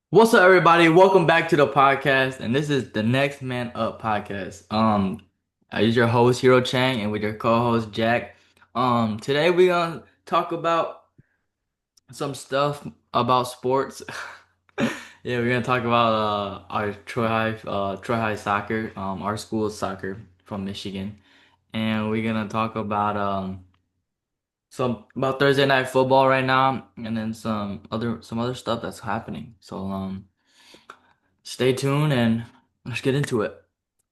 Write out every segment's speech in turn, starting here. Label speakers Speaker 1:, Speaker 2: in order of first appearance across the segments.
Speaker 1: What's up, everybody? Welcome back to the podcast, and this is the Next Man Up podcast. I is your host Hero Chang, and with your co-host Jack. Today we're gonna talk about some stuff about sports. Yeah, we're gonna talk about our Troy High soccer, our school's soccer from Michigan, and we're gonna talk about some about Thursday night football right now, and then some other stuff that's happening. So. Stay tuned and let's get into it.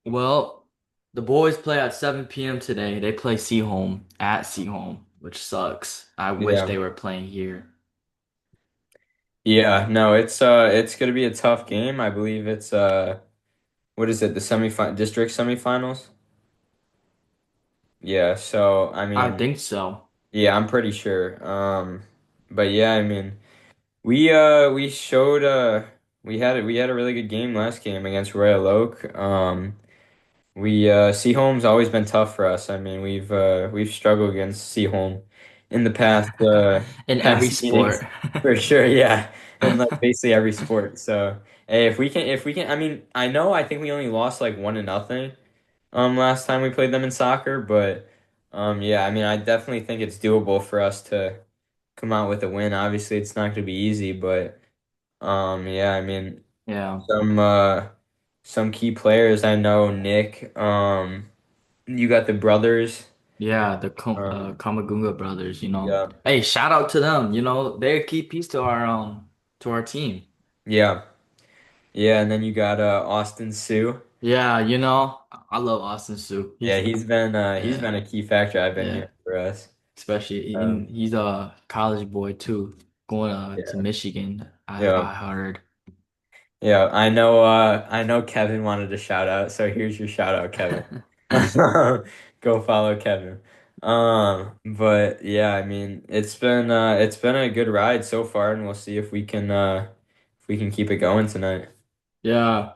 Speaker 1: Well, the boys play at 7 p.m. today. They play Seaholm at Seaholm, which sucks. I wish
Speaker 2: Yeah.
Speaker 1: they were playing here.
Speaker 2: Yeah, no, it's gonna be a tough game. I believe it's what is it, the district semifinals? Yeah, so I
Speaker 1: I
Speaker 2: mean,
Speaker 1: think so.
Speaker 2: yeah, I'm pretty sure. But yeah, I mean, we showed we had a really good game last game against Royal Oak. We Seaholm's always been tough for us. I mean, we've struggled against Seaholm in the past
Speaker 1: In every
Speaker 2: past meetings
Speaker 1: sport.
Speaker 2: for sure. Yeah, in like basically every sport. So hey, if we can, I mean, I think we only lost like 1-0 last time we played them in soccer, but yeah, I mean, I definitely think it's doable for us to come out with a win. Obviously, it's not going to be easy, but yeah, I mean,
Speaker 1: Yeah.
Speaker 2: some uh some key players I know, Nick. You got the brothers.
Speaker 1: Yeah, the
Speaker 2: Um,
Speaker 1: Kamagunga brothers.
Speaker 2: yeah,
Speaker 1: Hey, shout out to them. They're a key piece to our team.
Speaker 2: yeah, yeah, and then you got Austin Sue.
Speaker 1: Yeah, I love Austin Sue.
Speaker 2: Yeah, he's
Speaker 1: Yeah,
Speaker 2: been a key factor I've been
Speaker 1: yeah.
Speaker 2: here for us.
Speaker 1: Especially
Speaker 2: Um,
Speaker 1: he's a college boy too, going to
Speaker 2: yeah,
Speaker 1: Michigan.
Speaker 2: yeah,
Speaker 1: I heard.
Speaker 2: yeah. I know Kevin wanted a shout out, so here's your shout out, Kevin. Go follow Kevin. But yeah, I mean, it's been a good ride so far, and we'll see if we can keep it going tonight.
Speaker 1: Yeah,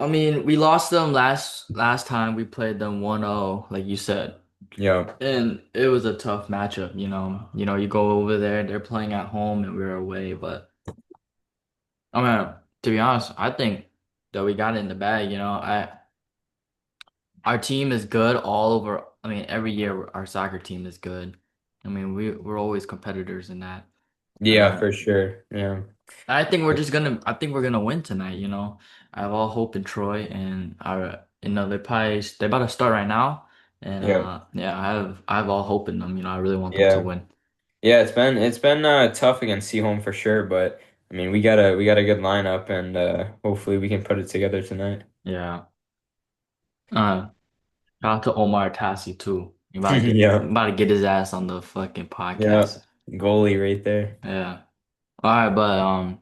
Speaker 1: I mean we lost them last time we played them 1-0, like you said,
Speaker 2: Yeah,
Speaker 1: and it was a tough matchup. You go over there, they're playing at home and we're away. But I mean, to be honest, I think that we got it in the bag. Our team is good all over. I mean, every year our soccer team is good. I mean, we're always competitors in that.
Speaker 2: yeah,
Speaker 1: Uh,
Speaker 2: for sure. Yeah.
Speaker 1: I think we're gonna win tonight. I have all hope in Troy and they're about to start right now. And
Speaker 2: Yeah.
Speaker 1: yeah, I have all hope in them. I really want them to
Speaker 2: Yeah.
Speaker 1: win.
Speaker 2: Yeah, it's been tough against Seaholm for sure, but I mean we got a good lineup and hopefully we can put it together tonight.
Speaker 1: Yeah. Uh Shout out to Omar Tassi too.
Speaker 2: Yeah.
Speaker 1: You about to get his ass on the fucking
Speaker 2: Yeah.
Speaker 1: podcast.
Speaker 2: Goalie right there.
Speaker 1: Yeah. All right, but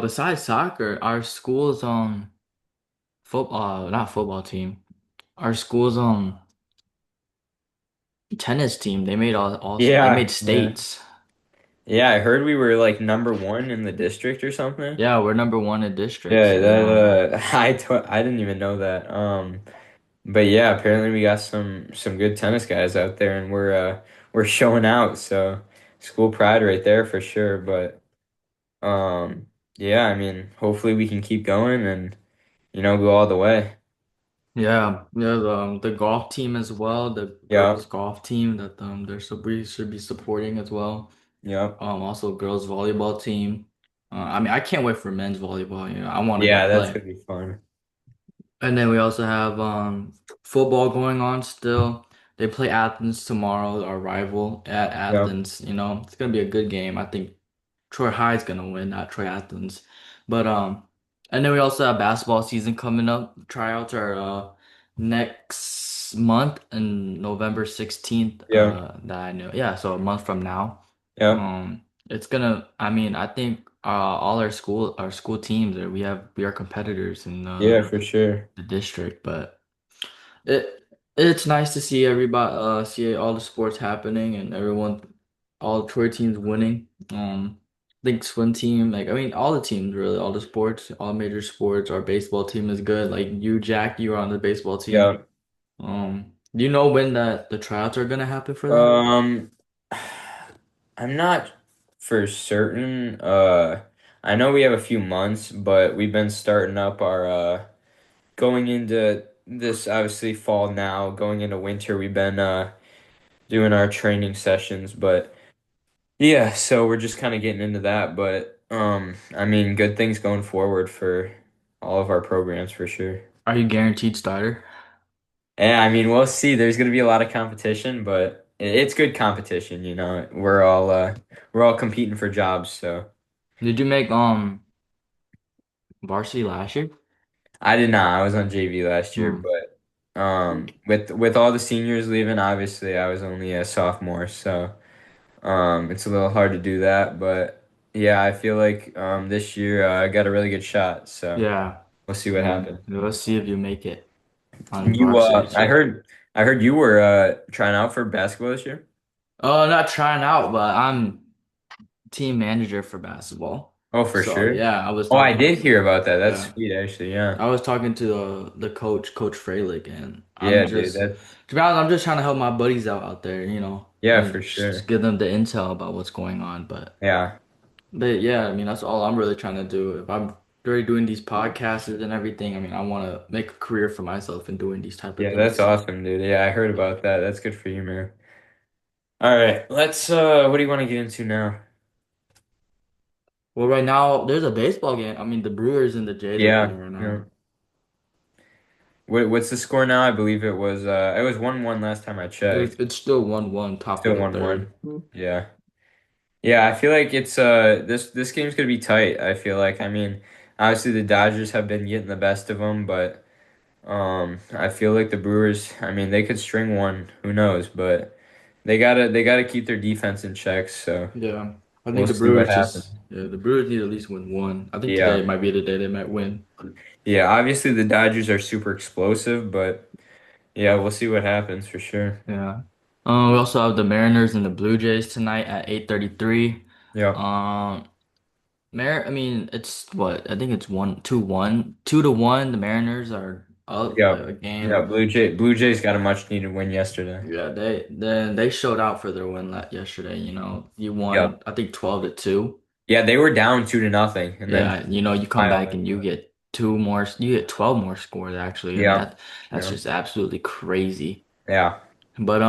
Speaker 1: besides soccer, our school's football not football team. Our school's tennis team. They made they
Speaker 2: Yeah.
Speaker 1: made
Speaker 2: Yeah.
Speaker 1: states.
Speaker 2: Yeah, I heard we were like number one in the district or something.
Speaker 1: Yeah, we're number one in districts,
Speaker 2: Yeah,
Speaker 1: and
Speaker 2: that I didn't even know that. But yeah, apparently we got some good tennis guys out there and we're showing out, so school pride right there for sure, but yeah, I mean, hopefully we can keep going and go all the way.
Speaker 1: yeah, the golf team as well, the
Speaker 2: Yeah,
Speaker 1: girls golf team that we should be supporting as well.
Speaker 2: yeah,
Speaker 1: Also girls volleyball team. I mean, I can't wait for men's volleyball. I want to go
Speaker 2: yeah, that's
Speaker 1: play.
Speaker 2: gonna be fun.
Speaker 1: And then we also have football going on still. They play Athens tomorrow, our rival at
Speaker 2: Yeah,
Speaker 1: Athens. It's gonna be a good game. I think Troy High's gonna win, not Troy Athens. But and then we also have basketball season coming up. Tryouts are next month and November 16th.
Speaker 2: yeah,
Speaker 1: That I know. Yeah, so a month from now.
Speaker 2: yeah,
Speaker 1: It's gonna. I mean, I think all our school teams we are competitors in
Speaker 2: yeah, for sure.
Speaker 1: the district, but it's nice to see everybody see all the sports happening and all Troy teams winning. I think swim team, like I mean all the teams really, all the sports, all major sports. Our baseball team is good. Like you, Jack, you were on the baseball team.
Speaker 2: Yeah.
Speaker 1: Do you know when the tryouts are gonna happen for that?
Speaker 2: Um, I'm not for certain. I know we have a few months, but we've been starting up our going into this obviously fall now, going into winter, we've been doing our training sessions, but yeah, so we're just kind of getting into that, but I mean, good things going forward for all of our programs for sure.
Speaker 1: Are you guaranteed starter?
Speaker 2: Yeah, I mean, we'll see. There's going to be a lot of competition, but it's good competition, you know. We're all competing for jobs, so
Speaker 1: Did you make varsity last year?
Speaker 2: I did not. I was on JV last year,
Speaker 1: Hmm.
Speaker 2: but with all the seniors leaving, obviously I was only a sophomore, so it's a little hard to do that, but yeah, I feel like this year I got a really good shot, so
Speaker 1: Yeah.
Speaker 2: we'll see what
Speaker 1: And
Speaker 2: happens.
Speaker 1: let's see if you make it on
Speaker 2: You
Speaker 1: varsity this year.
Speaker 2: I heard you were trying out for basketball this year.
Speaker 1: Oh, not trying out, but I'm team manager for basketball.
Speaker 2: Oh, for
Speaker 1: So
Speaker 2: sure.
Speaker 1: yeah, I was
Speaker 2: Oh, I
Speaker 1: talking.
Speaker 2: did hear about that. That's
Speaker 1: Yeah,
Speaker 2: sweet, actually. Yeah.
Speaker 1: I was talking to the coach, Coach Freilich, and I'm
Speaker 2: Yeah, dude.
Speaker 1: just,
Speaker 2: That's
Speaker 1: to be honest, I'm just trying to help my buddies out there, you know,
Speaker 2: yeah, for
Speaker 1: and just
Speaker 2: sure.
Speaker 1: give them the intel about what's going on.
Speaker 2: Yeah.
Speaker 1: But yeah, I mean, that's all I'm really trying to do. If I'm already doing these podcasts and everything, I mean, I want to make a career for myself in doing these type of
Speaker 2: Yeah, that's
Speaker 1: things.
Speaker 2: awesome, dude. Yeah, I heard about that. That's good for you, man. All right. Let's what do you want to get into now?
Speaker 1: Well, right now there's a baseball game. I mean, the Brewers and the Jays are
Speaker 2: Yeah.
Speaker 1: playing right now.
Speaker 2: Yeah. What's the score now? I believe it was 1-1 last time I checked.
Speaker 1: It's still 1-1, top of
Speaker 2: Still
Speaker 1: the
Speaker 2: 1-1.
Speaker 1: third.
Speaker 2: Yeah. Yeah, I feel like it's this game's gonna be tight. I feel like I mean, obviously the Dodgers have been getting the best of them, but I feel like the Brewers, I mean, they could string one, who knows, but they gotta keep their defense in check, so
Speaker 1: Yeah, I
Speaker 2: we'll
Speaker 1: think
Speaker 2: see what happens.
Speaker 1: The Brewers need at least win one. I think today
Speaker 2: Yeah.
Speaker 1: might be the day they might win.
Speaker 2: Yeah, obviously the Dodgers are super explosive, but yeah, we'll see what happens for sure.
Speaker 1: Yeah. We also have the Mariners and the Blue Jays tonight at 8:33.
Speaker 2: Yeah.
Speaker 1: Um, I mean, it's what I think it's 1-2-1, 2-1. The Mariners are up by
Speaker 2: Yeah.
Speaker 1: a
Speaker 2: Yeah,
Speaker 1: game.
Speaker 2: Blue Jays got a much needed win yesterday.
Speaker 1: Yeah, they showed out for their win yesterday. You know, you
Speaker 2: Yeah.
Speaker 1: won I think 12-2.
Speaker 2: Yeah, they were down 2-0 and then
Speaker 1: Yeah, you know, you come back
Speaker 2: Kyle.
Speaker 1: and you get two more, you get 12 more scores actually, and
Speaker 2: Yeah.
Speaker 1: that's
Speaker 2: Yeah.
Speaker 1: just absolutely crazy.
Speaker 2: Yeah.
Speaker 1: But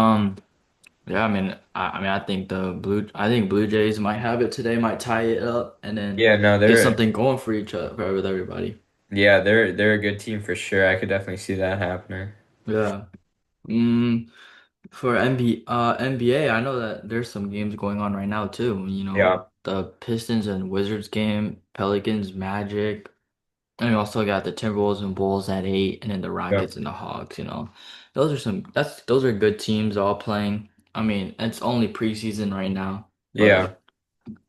Speaker 1: yeah, I mean, I think Blue Jays might have it today, might tie it up, and then
Speaker 2: Yeah, no,
Speaker 1: get
Speaker 2: they're
Speaker 1: something going for each other with everybody.
Speaker 2: yeah, they're a good team for sure. I could definitely see that happening.
Speaker 1: Yeah. Mm, for NBA, I know that there's some games going on right now too. You know,
Speaker 2: Yeah.
Speaker 1: the Pistons and Wizards game, Pelicans, Magic. And we also got the Timberwolves and Bulls at 8, and then the
Speaker 2: Yeah.
Speaker 1: Rockets and the Hawks, you know. Those are good teams all playing. I mean, it's only preseason right now,
Speaker 2: Yeah.
Speaker 1: but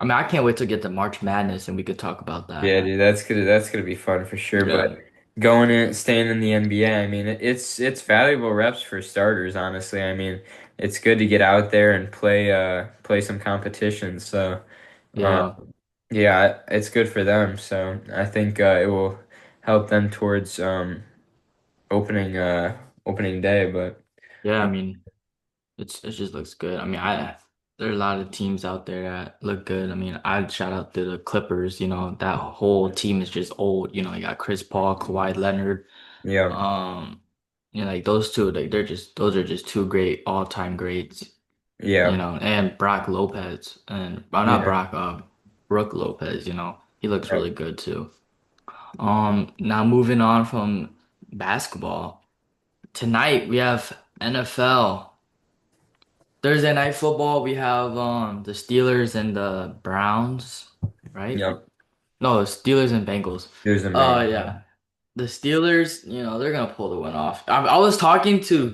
Speaker 1: I mean, I can't wait to get to March Madness and we could talk about that.
Speaker 2: Yeah, dude, that's gonna be fun for sure. But
Speaker 1: Yeah.
Speaker 2: going in, staying in the NBA, I mean, it's valuable reps for starters. Honestly, I mean, it's good to get out there and play some competition. So, uh,
Speaker 1: Yeah.
Speaker 2: yeah, it's good for them. So I think it will help them towards opening opening day. But
Speaker 1: Yeah, I mean, it just looks good. I mean, I there are a lot of teams out there that look good. I mean, I'd shout out to the Clippers, you know, that whole team is just old. You know, you got Chris Paul, Kawhi Leonard.
Speaker 2: yeah,
Speaker 1: Um, you know, like those two, like those are just two great all-time greats, you
Speaker 2: yeah,
Speaker 1: know, and Brock Lopez and not
Speaker 2: yeah,
Speaker 1: Brock, Brooke Lopez, you know, he looks
Speaker 2: yeah,
Speaker 1: really good too. Now moving on from basketball, tonight we have NFL. Thursday night football, we have the Steelers and the Browns, right?
Speaker 2: yeah.
Speaker 1: No, Steelers and Bengals.
Speaker 2: There's a man.
Speaker 1: Yeah. The Steelers, you know, they're gonna pull the win off. I was talking to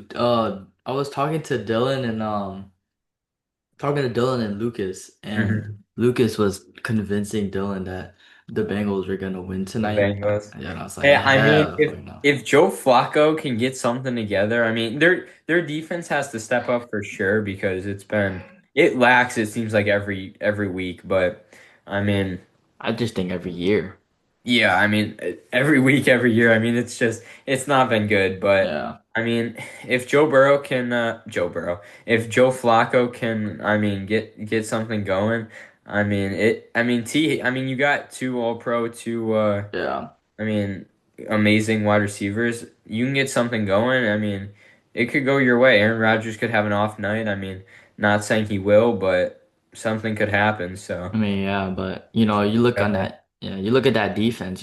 Speaker 1: Dylan and Lucas, and
Speaker 2: Mhm.
Speaker 1: Lucas was convincing Dylan that the Bengals were gonna win
Speaker 2: The
Speaker 1: tonight.
Speaker 2: Bengals.
Speaker 1: Yeah, and I was like,
Speaker 2: Hey, I mean,
Speaker 1: hell no.
Speaker 2: if Joe Flacco can get something together, I mean, their defense has to step up for sure because it lacks, it seems like every week, but I mean,
Speaker 1: I just think every year.
Speaker 2: yeah, I mean, every week, every year, I mean, it's not been good, but
Speaker 1: Yeah.
Speaker 2: I mean, if Joe Burrow, if Joe Flacco can, I mean, get something going, I mean it. I mean T. I mean you got two All Pro, two.
Speaker 1: Yeah.
Speaker 2: I mean amazing wide receivers. You can get something going. I mean it could go your way. Aaron Rodgers could have an off night. I mean, not saying he will, but something could happen. So
Speaker 1: I mean, yeah, but you look on that, yeah, you look at that defense,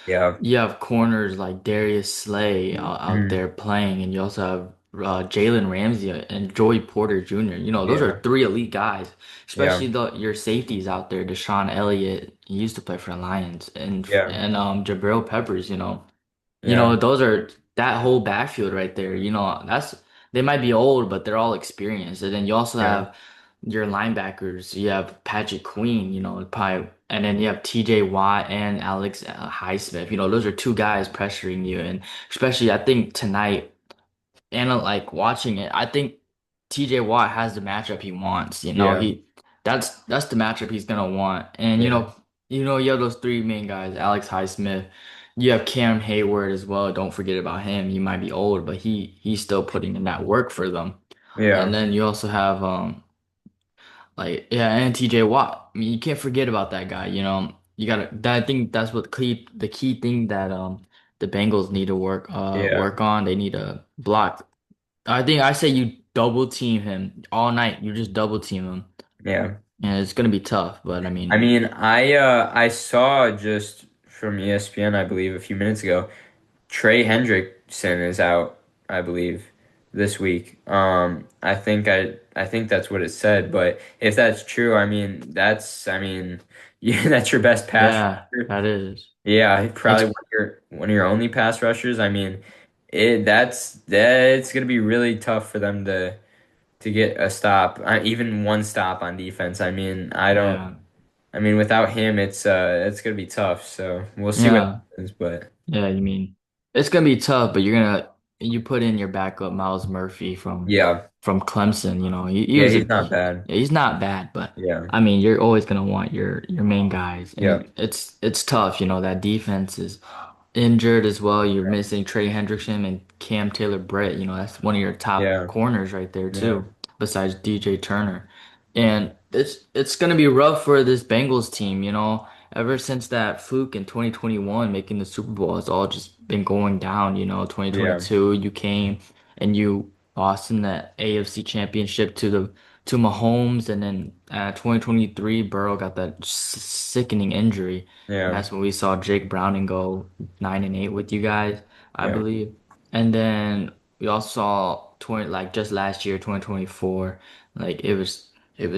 Speaker 2: yeah,
Speaker 1: you have corners like Darius Slay out
Speaker 2: Mhm.
Speaker 1: there playing, and you also have Jalen Ramsey and Joey Porter Jr. Those are
Speaker 2: Yeah,
Speaker 1: three elite guys,
Speaker 2: yeah,
Speaker 1: especially your safeties out there. Deshaun Elliott, he used to play for the Lions, and
Speaker 2: yeah,
Speaker 1: Jabril Peppers,
Speaker 2: yeah,
Speaker 1: those are that whole backfield right there. That's they might be old, but they're all experienced. And then you also
Speaker 2: yeah,
Speaker 1: have your linebackers. You have Patrick Queen, probably, and then you have TJ Watt and Alex Highsmith. Those are two guys pressuring you, and especially I think tonight and like watching it, I think TJ Watt has the matchup he wants.
Speaker 2: yeah,
Speaker 1: That's the matchup he's gonna want. And
Speaker 2: yeah,
Speaker 1: you have those three main guys, Alex Highsmith. You have Cam Hayward as well. Don't forget about him. He might be old, but he's still putting in that work for them. And
Speaker 2: yeah,
Speaker 1: then you also have like yeah, and TJ Watt. I mean, you can't forget about that guy. You gotta. I think that's what the key thing that the Bengals need to
Speaker 2: yeah,
Speaker 1: work on. They need to block. I think I say you double team him all night. You just double team him,
Speaker 2: yeah.
Speaker 1: and it's gonna be tough. But I
Speaker 2: I
Speaker 1: mean,
Speaker 2: mean, I saw just from ESPN, I believe, a few minutes ago, Trey Hendrickson is out, I believe, this week. I think that's what it said, but if that's true, I mean, I mean, yeah, that's your best pass
Speaker 1: yeah,
Speaker 2: rusher.
Speaker 1: that is.
Speaker 2: Yeah,
Speaker 1: It's
Speaker 2: probably one of your only pass rushers. I mean, it's gonna be really tough for them to get a stop, even one stop on defense. I mean, I don't.
Speaker 1: yeah,
Speaker 2: I mean, without him, it's gonna be tough. So we'll see what
Speaker 1: yeah,
Speaker 2: happens. But
Speaker 1: yeah. You mean it's gonna be tough, but you put in your backup Miles Murphy
Speaker 2: yeah,
Speaker 1: from Clemson. He
Speaker 2: yeah,
Speaker 1: was
Speaker 2: he's not bad.
Speaker 1: yeah, he's not bad, but
Speaker 2: Yeah,
Speaker 1: I mean, you're always gonna want your main guys,
Speaker 2: yeah,
Speaker 1: and it's tough. That defense is injured as well. You're missing Trey Hendrickson and Cam Taylor-Britt. That's one of your top
Speaker 2: yeah,
Speaker 1: corners right there
Speaker 2: yeah,
Speaker 1: too, besides DJ Turner. And it's gonna be rough for this Bengals team. Ever since that fluke in 2021 making the Super Bowl, it's all just been going down.
Speaker 2: yeah,
Speaker 1: 2022 you came and you lost in the AFC Championship to Mahomes, and then 2023 Burrow got that sickening injury. And
Speaker 2: yeah,
Speaker 1: that's when we saw Jake Browning go 9-8 with you guys, I
Speaker 2: yeah,
Speaker 1: believe. And then we also saw 20 like just last year, 2024, like it was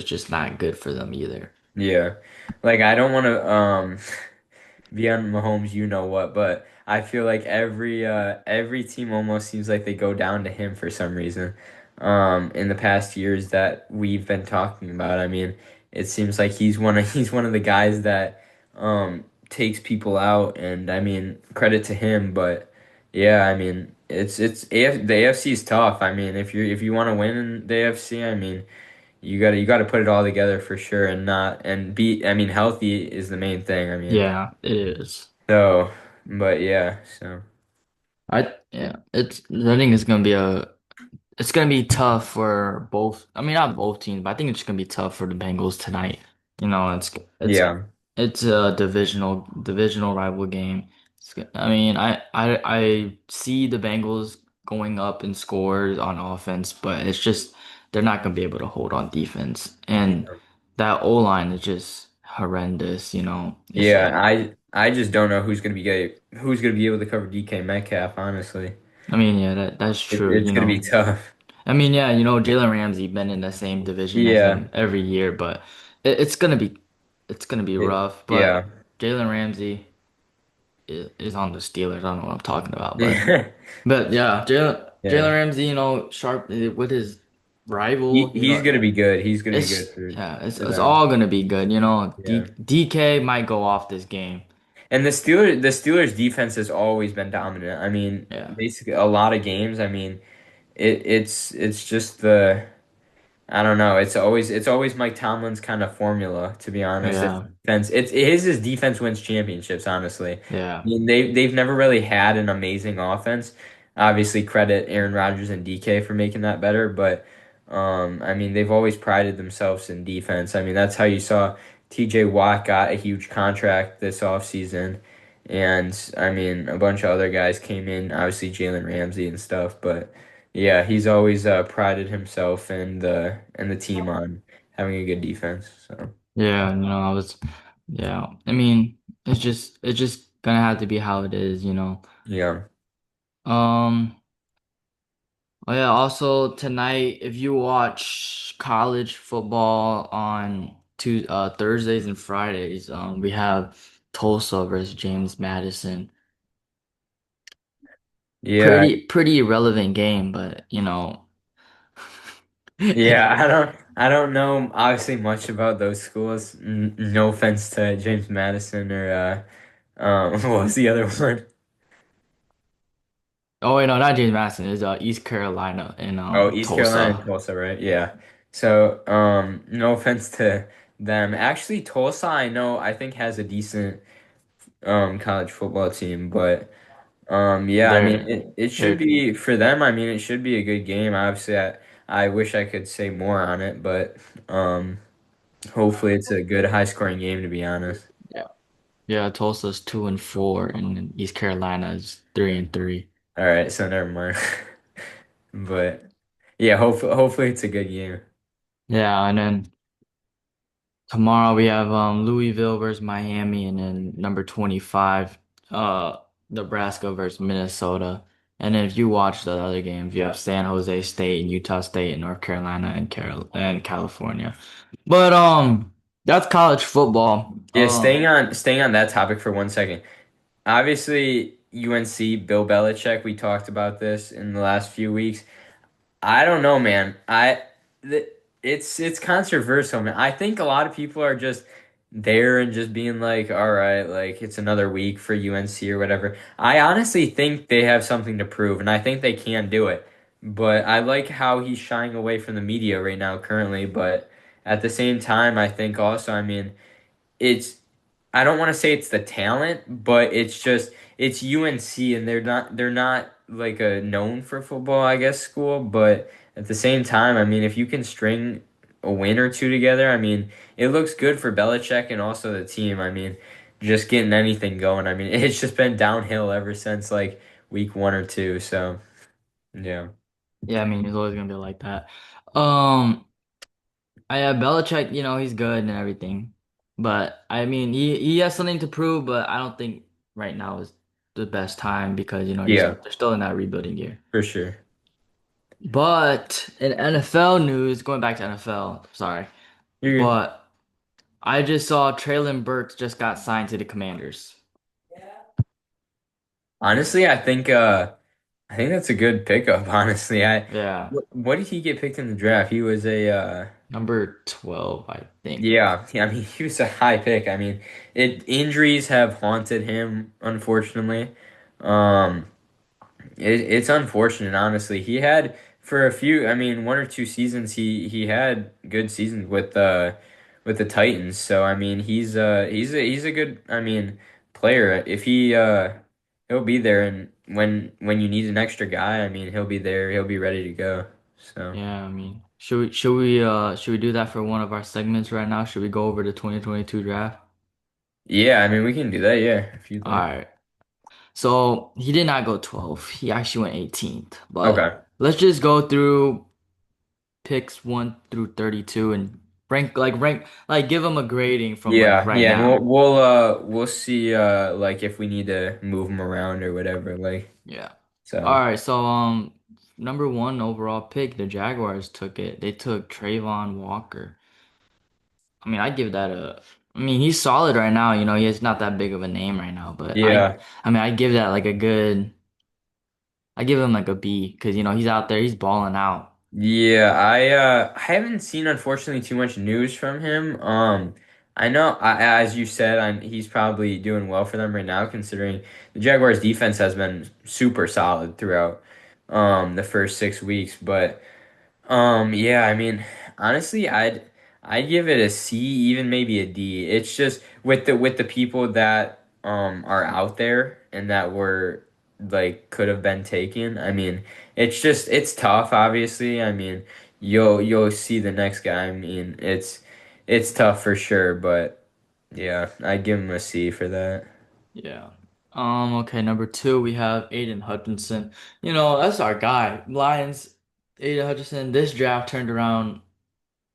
Speaker 1: just not good for them either.
Speaker 2: yeah. Like I don't want to be on Mahomes, you know what, but I feel like every team almost seems like they go down to him for some reason. In the past years that we've been talking about, I mean, it seems like he's one of the guys that takes people out, and I mean, credit to him, but yeah, I mean, the AFC is tough. I mean, if you want to win in the AFC, I mean, you gotta put it all together for sure, and not and be. I mean, healthy is the main thing. I mean.
Speaker 1: Yeah, it is.
Speaker 2: So, but yeah, so
Speaker 1: Yeah, I think it's gonna be tough for both. I mean, not both teams, but I think it's gonna be tough for the Bengals tonight. It's
Speaker 2: yeah,
Speaker 1: it's a divisional rival game. I mean, I see the Bengals going up in scores on offense, but it's just they're not gonna be able to hold on defense, and
Speaker 2: yeah,
Speaker 1: that O line is just horrendous. It's
Speaker 2: yeah.
Speaker 1: like
Speaker 2: I just don't know who's gonna be able to cover DK Metcalf. Honestly,
Speaker 1: I mean, yeah, that's true.
Speaker 2: it's gonna be tough.
Speaker 1: I mean, yeah, Jalen Ramsey been in the same division as
Speaker 2: Yeah,
Speaker 1: him every year, but it's gonna be rough.
Speaker 2: yeah,
Speaker 1: But Jalen Ramsey is on the Steelers. I don't know what I'm talking about,
Speaker 2: yeah.
Speaker 1: but yeah, Jalen
Speaker 2: Yeah.
Speaker 1: Ramsey, sharp with his rival,
Speaker 2: He's gonna be good. He's gonna be good for
Speaker 1: it's
Speaker 2: them.
Speaker 1: all gonna be good.
Speaker 2: Yeah.
Speaker 1: DK might go off this game.
Speaker 2: And the Steelers defense has always been dominant. I mean,
Speaker 1: Yeah,
Speaker 2: basically a lot of games. I mean, it's just the I don't know. It's always Mike Tomlin's kind of formula, to be honest. It's
Speaker 1: yeah,
Speaker 2: defense. His defense wins championships, honestly. I
Speaker 1: yeah,
Speaker 2: mean, they've never really had an amazing offense. Obviously, credit Aaron Rodgers and DK for making that better, but I mean, they've always prided themselves in defense. I mean, that's how you saw TJ Watt got a huge contract this offseason. And I mean, a bunch of other guys came in, obviously Jalen Ramsey and stuff, but yeah, he's always prided himself and the team on having a good defense. So
Speaker 1: Yeah, yeah. I mean, it's just gonna have to be how it is, you know.
Speaker 2: yeah.
Speaker 1: Um, oh yeah, also tonight, if you watch college football on Thursdays and Fridays, we have Tulsa versus James Madison.
Speaker 2: Yeah,
Speaker 1: Pretty irrelevant game, but you know.
Speaker 2: yeah, I don't know obviously much about those schools. No offense to James Madison or what was the other one?
Speaker 1: Oh wait, no, not James Madison. It's East Carolina and
Speaker 2: Oh, East Carolina and
Speaker 1: Tulsa.
Speaker 2: Tulsa, right? Yeah. So, no offense to them. Actually, Tulsa, I think has a decent college football team, but yeah, I mean
Speaker 1: They're
Speaker 2: it should
Speaker 1: they're
Speaker 2: be for them, I mean it should be a good game. Obviously, I wish I could say more on it, but um hopefully it's a good high scoring game to be honest.
Speaker 1: yeah. Yeah, Tulsa's 2-4 and East Carolina is 3-3.
Speaker 2: All right, so never mind. But yeah, hopefully it's a good game.
Speaker 1: Yeah, and then tomorrow we have Louisville versus Miami and then number 25 uh Nebraska versus Minnesota. And then if you watch the other games, you have San Jose State and Utah State and North Carolina and California. But that's college football.
Speaker 2: Yeah, staying on that topic for 1 second. Obviously, UNC, Bill Belichick, we talked about this in the last few weeks. I don't know, man. Th- it's controversial, man. I think a lot of people are just there and just being like, all right, like it's another week for UNC or whatever. I honestly think they have something to prove, and I think they can do it. But I like how he's shying away from the media right now currently, but at the same time, I think also, I mean, it's I don't want to say it's the talent, but it's just it's UNC and they're not like a known for football, I guess, school, but at the same time, I mean, if you can string a win or two together, I mean, it looks good for Belichick and also the team. I mean, just getting anything going. I mean, it's just been downhill ever since like week one or two. So, yeah.
Speaker 1: Yeah, I mean, it's always gonna be like that. Um, Belichick, he's good and everything, but I mean, he has something to prove, but I don't think right now is the best time because
Speaker 2: Yeah,
Speaker 1: they're still in that rebuilding year.
Speaker 2: for sure.
Speaker 1: But in NFL news, going back to NFL, sorry,
Speaker 2: You're good.
Speaker 1: but I just saw Traylon Burks just got signed to the Commanders.
Speaker 2: Honestly, I think that's a good pickup, honestly.
Speaker 1: Yeah,
Speaker 2: What did he get picked in the draft? He was a
Speaker 1: number 12, I think.
Speaker 2: yeah, I mean he was a high pick. I mean, it injuries have haunted him, unfortunately. Um it's unfortunate, honestly. He had for a few, I mean, 1 or 2 seasons he had good seasons with the Titans. So I mean, he's a good, I mean, player. If he'll be there and when you need an extra guy, I mean, he'll be there. He'll be ready to go. So,
Speaker 1: Yeah, I mean, should we do that for one of our segments right now? Should we go over the 2022 draft?
Speaker 2: yeah, I mean, we can do that, yeah, if you'd
Speaker 1: All
Speaker 2: like.
Speaker 1: right. So he did not go 12. He actually went 18th. But
Speaker 2: Okay.
Speaker 1: let's just go through picks 1 through 32 and give them a grading from like
Speaker 2: Yeah,
Speaker 1: right
Speaker 2: yeah, and we'll
Speaker 1: now.
Speaker 2: we'll we'll see like if we need to move him around or whatever, like
Speaker 1: Yeah. All
Speaker 2: so.
Speaker 1: right. So number one overall pick, the Jaguars took it. They took Trayvon Walker. I mean, I mean, he's solid right now. He's not that big of a name right now, but
Speaker 2: Yeah.
Speaker 1: I mean, I give that like a good, I give him like a B because he's out there, he's balling out.
Speaker 2: Yeah, I haven't seen unfortunately too much news from him. I know as you said, he's probably doing well for them right now considering the Jaguars defense has been super solid throughout the first 6 weeks, but yeah, I mean, honestly, I'd give it a C, even maybe a D. It's just with the people that are out there and that were like could have been taken. I mean, it's tough, obviously. I mean, you'll see the next guy. I mean, it's tough for sure, but yeah, I give him a C for that.
Speaker 1: Yeah. Okay, number two, we have Aiden Hutchinson. You know, that's our guy. Lions, Aiden Hutchinson, this draft turned around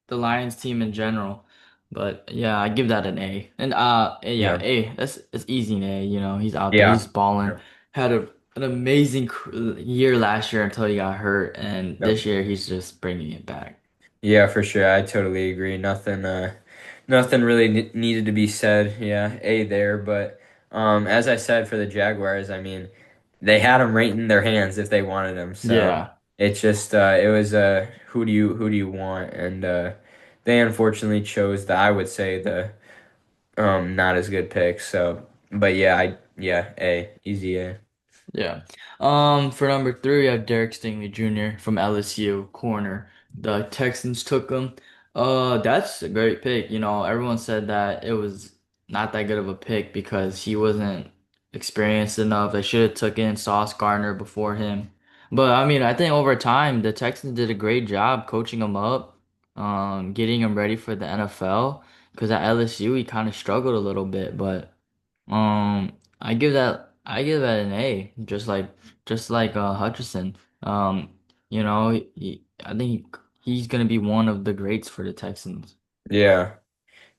Speaker 1: the Lions team in general. But yeah, I give that an A. And yeah,
Speaker 2: Yeah.
Speaker 1: A. That's easy an A, you know. He's out there, he's
Speaker 2: Yeah.
Speaker 1: balling.
Speaker 2: Yep.
Speaker 1: Had an amazing year last year until he got hurt, and
Speaker 2: Yep.
Speaker 1: this year he's just bringing it back.
Speaker 2: Yeah, for sure. I totally agree. Nothing really needed to be said. Yeah, A there, but as I said for the Jaguars, I mean, they had him right in their hands if they wanted him. So
Speaker 1: Yeah.
Speaker 2: it's just it was who do you want? And they unfortunately chose the I would say the not as good pick. So, but yeah, yeah, A, easy A.
Speaker 1: Yeah. For number three, we have Derek Stingley Jr. from LSU, corner. The Texans took him. That's a great pick. You know, everyone said that it was not that good of a pick because he wasn't experienced enough. They should have took in Sauce Gardner before him. But I mean, I think over time, the Texans did a great job coaching him up, getting him ready for the NFL. Because at LSU, he kind of struggled a little bit, but. I give that an A, just like Hutchinson. You know, I think he's gonna be one of the greats for the Texans.
Speaker 2: Yeah.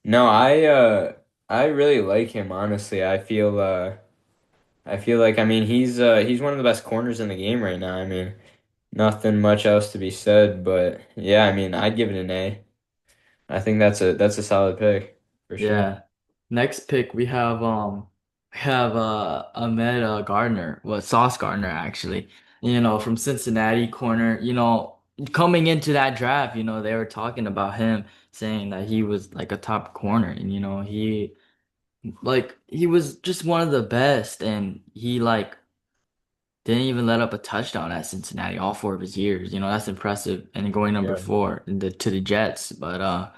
Speaker 2: No, I really like him, honestly. I feel like I mean he's one of the best corners in the game right now. I mean, nothing much else to be said, but yeah, I mean, I'd give it an A. I think that's a solid pick for sure.
Speaker 1: Yeah. Next pick we have Ahmed Gardner, well Sauce Gardner actually. You know, from Cincinnati corner, you know, coming into that draft, you know, they were talking about him saying that he was like a top corner and you know, he was just one of the best and he like didn't even let up a touchdown at Cincinnati all four of his years. You know, that's impressive. And then going number
Speaker 2: Yeah.
Speaker 1: four to the Jets. But I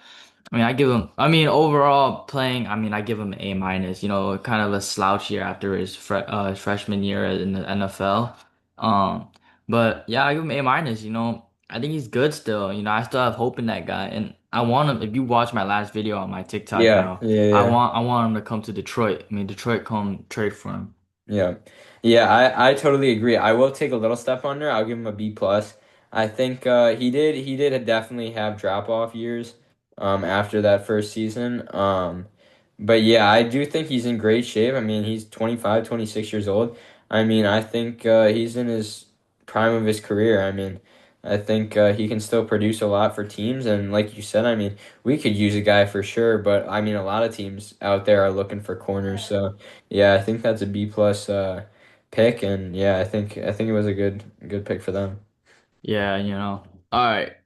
Speaker 1: mean I give him I mean overall playing, I mean I give him an A minus, you know, kind of a slouch year after his freshman year in the NFL. Um but yeah, I give him A minus, you know. I think he's good still. You know, I still have hope in that guy. And I want him if you watch my last video on my TikTok, you
Speaker 2: Yeah,
Speaker 1: know,
Speaker 2: yeah, yeah.
Speaker 1: I want him to come to Detroit. I mean Detroit come trade for him.
Speaker 2: Yeah. Yeah, I totally agree. I will take a little step under. I'll give him a B plus. I think he did definitely have drop off years after that first season. But yeah, I do think he's in great shape. I mean, he's 25, 26 years old. I mean, I think he's in his prime of his career. I mean, I think he can still produce a lot for teams and like you said, I mean, we could use a guy for sure, but I mean, a lot of teams out there are looking for corners, so yeah, I think that's a B plus pick, and yeah, I think it was a good pick for them.
Speaker 1: Yeah, you know. All right.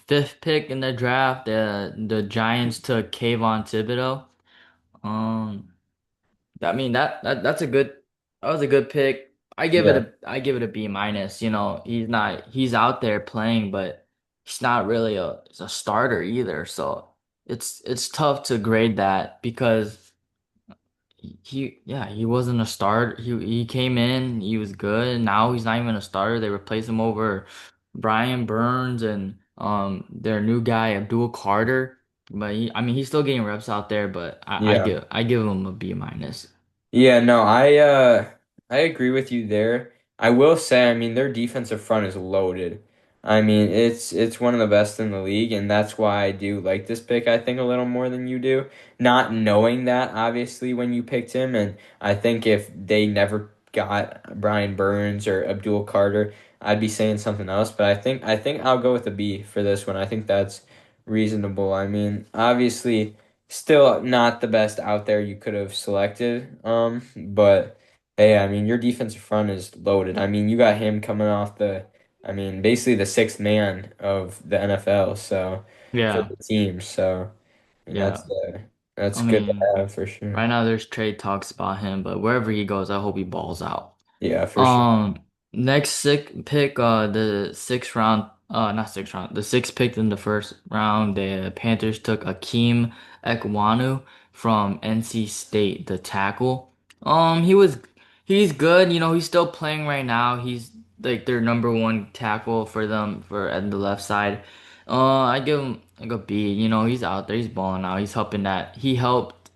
Speaker 1: Fifth pick in the draft, the Giants took Kayvon Thibodeau. Um, I mean that's a good that was a good pick.
Speaker 2: Yeah,
Speaker 1: I give it a B minus. You know, he's out there playing, but he's not really a starter either. So it's tough to grade that because he wasn't a start. He came in, he was good. Now he's not even a starter. They replaced him over Brian Burns and their new guy Abdul Carter. But I mean he's still getting reps out there, but
Speaker 2: yeah.
Speaker 1: I give him a B minus.
Speaker 2: Yeah, no, I agree with you there. I will say, I mean, their defensive front is loaded. I mean, it's one of the best in the league, and that's why I do like this pick, I think, a little more than you do. Not knowing that, obviously, when you picked him, and I think if they never got Brian Burns or Abdul Carter, I'd be saying something else. But I think I'll go with a B for this one. I think that's reasonable. I mean, obviously. Still not the best out there you could have selected. But hey, I mean your defensive front is loaded. I mean you got him coming off I mean basically the sixth man of the NFL. So for
Speaker 1: Yeah,
Speaker 2: the team, so I mean
Speaker 1: yeah.
Speaker 2: that's
Speaker 1: I
Speaker 2: good to
Speaker 1: mean,
Speaker 2: have for sure.
Speaker 1: right now there's trade talks about him, but wherever he goes, I hope he balls out.
Speaker 2: Yeah, for sure.
Speaker 1: Um, next sick pick, the sixth round, not sixth round, the sixth pick in the first round, the Panthers took Akeem Ekwonu from NC State, the tackle. He's good, you know, he's still playing right now. He's like their number one tackle for them for at the left side. I give him like a B. You know, he's out there, he's balling out. He's helping that. He helped